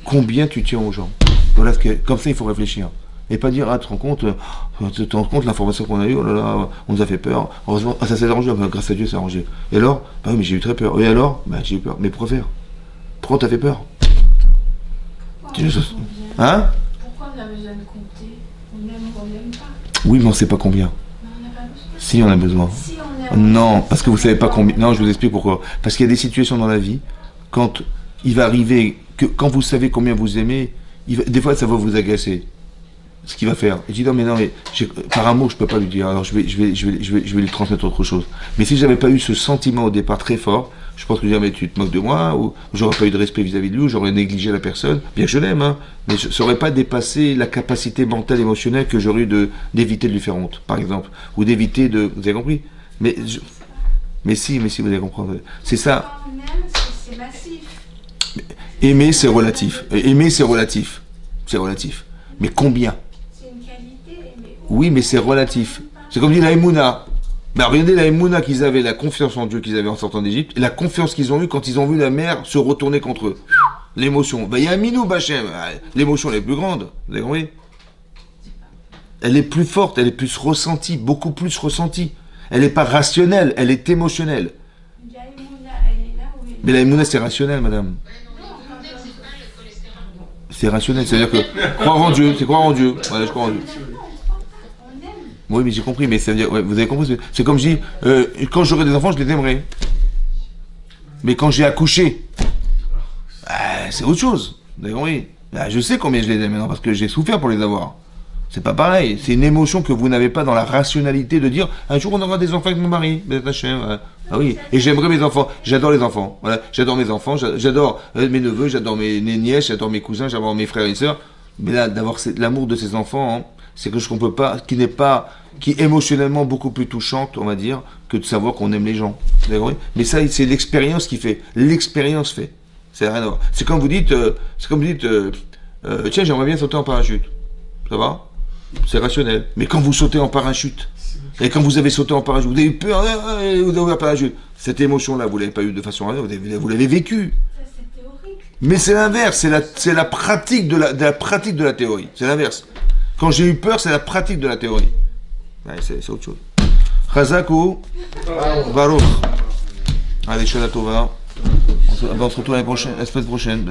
combien tu tiens aux gens. Voilà, comme ça, il faut réfléchir. Et pas dire, ah, tu te rends compte l'information qu'on a eue, oh là là, on nous a fait peur. Heureusement, ça s'est arrangé, grâce à Dieu, c'est arrangé. Et alors? Bah oui, mais j'ai eu très peur. Et alors? Bah j'ai eu peur. Mais pourquoi faire? Pourquoi t'as fait peur? Hein? Pourquoi on a besoin de compter? On aime ou on n'aime pas? Oui, mais on ne sait pas combien. Mais on n'a pas besoin. Si, on a besoin. Si on aime. Non, parce que vous savez pas combien. Non, je vous explique pourquoi. Parce qu'il y a des situations dans la vie, quand il va arriver, que quand vous savez combien vous aimez, des fois ça va vous agacer. Ce qu'il va faire. Il dit non mais par un mot je peux pas lui dire. Alors je vais lui transmettre autre chose. Mais si j'avais pas eu ce sentiment au départ très fort, je pense que jamais tu te moques de moi ou j'aurais pas eu de respect vis-à-vis de lui, ou j'aurais négligé la personne. Bien que je l'aime, hein, mais ça aurait pas dépassé la capacité mentale émotionnelle que j'aurais eu d'éviter de lui faire honte, par exemple, ou d'éviter de. Vous avez compris? Mais si vous avez compris. C'est ça. Quand on aime, c'est massif. Aimer c'est relatif. Aimer c'est relatif. C'est relatif. Mais combien? Oui, mais c'est relatif. C'est comme dit la Emouna. Ben, regardez la Emouna qu'ils avaient, la confiance en Dieu qu'ils avaient en sortant d'Égypte, et la confiance qu'ils ont eue quand ils ont vu la mer se retourner contre eux. L'émotion. Ben, il y a un minou, Bachem. L'émotion, elle est plus grande. Vous avez compris? Elle est plus forte, elle est plus ressentie, beaucoup plus ressentie. Elle n'est pas rationnelle, elle est émotionnelle. La Emouna, elle est là où elle est. Mais la Emouna, c'est rationnel, madame. C'est rationnel, c'est-à-dire que croire en Dieu, c'est croire en Dieu. Voilà, je crois en Dieu. Oui, mais j'ai compris, mais ça veut dire, ouais, vous avez compris, c'est comme je dis, quand j'aurai des enfants, je les aimerai. Mais quand j'ai accouché, c'est autre chose. Vous avez compris? Je sais combien je les aime maintenant, parce que j'ai souffert pour les avoir. C'est pas pareil, c'est une émotion que vous n'avez pas dans la rationalité de dire, un jour on aura des enfants avec mon mari, ah oui, et j'aimerais mes enfants, j'adore les enfants, voilà, j'adore mes enfants, j'adore mes neveux, j'adore mes nièces, j'adore mes cousins, j'adore mes frères et sœurs, mais là, d'avoir l'amour de ces enfants, hein, c'est quelque chose qu'on peut pas, qui est émotionnellement beaucoup plus touchante, on va dire, que de savoir qu'on aime les gens. D'accord? Mais ça, c'est l'expérience qui fait. L'expérience fait. C'est rien à voir. C'est comme vous dites, tiens, j'aimerais bien sauter en parachute. Ça va? C'est rationnel. Mais quand vous sautez en parachute, et quand vous avez sauté en parachute, vous avez eu peur, vous avez ouvert le parachute. Cette émotion-là, vous l'avez pas eu de façon rationnelle, vous l'avez vécue. C'est théorique. Mais c'est l'inverse, c'est la pratique de la pratique de la théorie. C'est l'inverse. Quand j'ai eu peur, c'est la pratique de la théorie. Ouais, c'est autre chose. Chazak ou Baruch. Allez, Shana Tova. On se retrouve la semaine prochaine.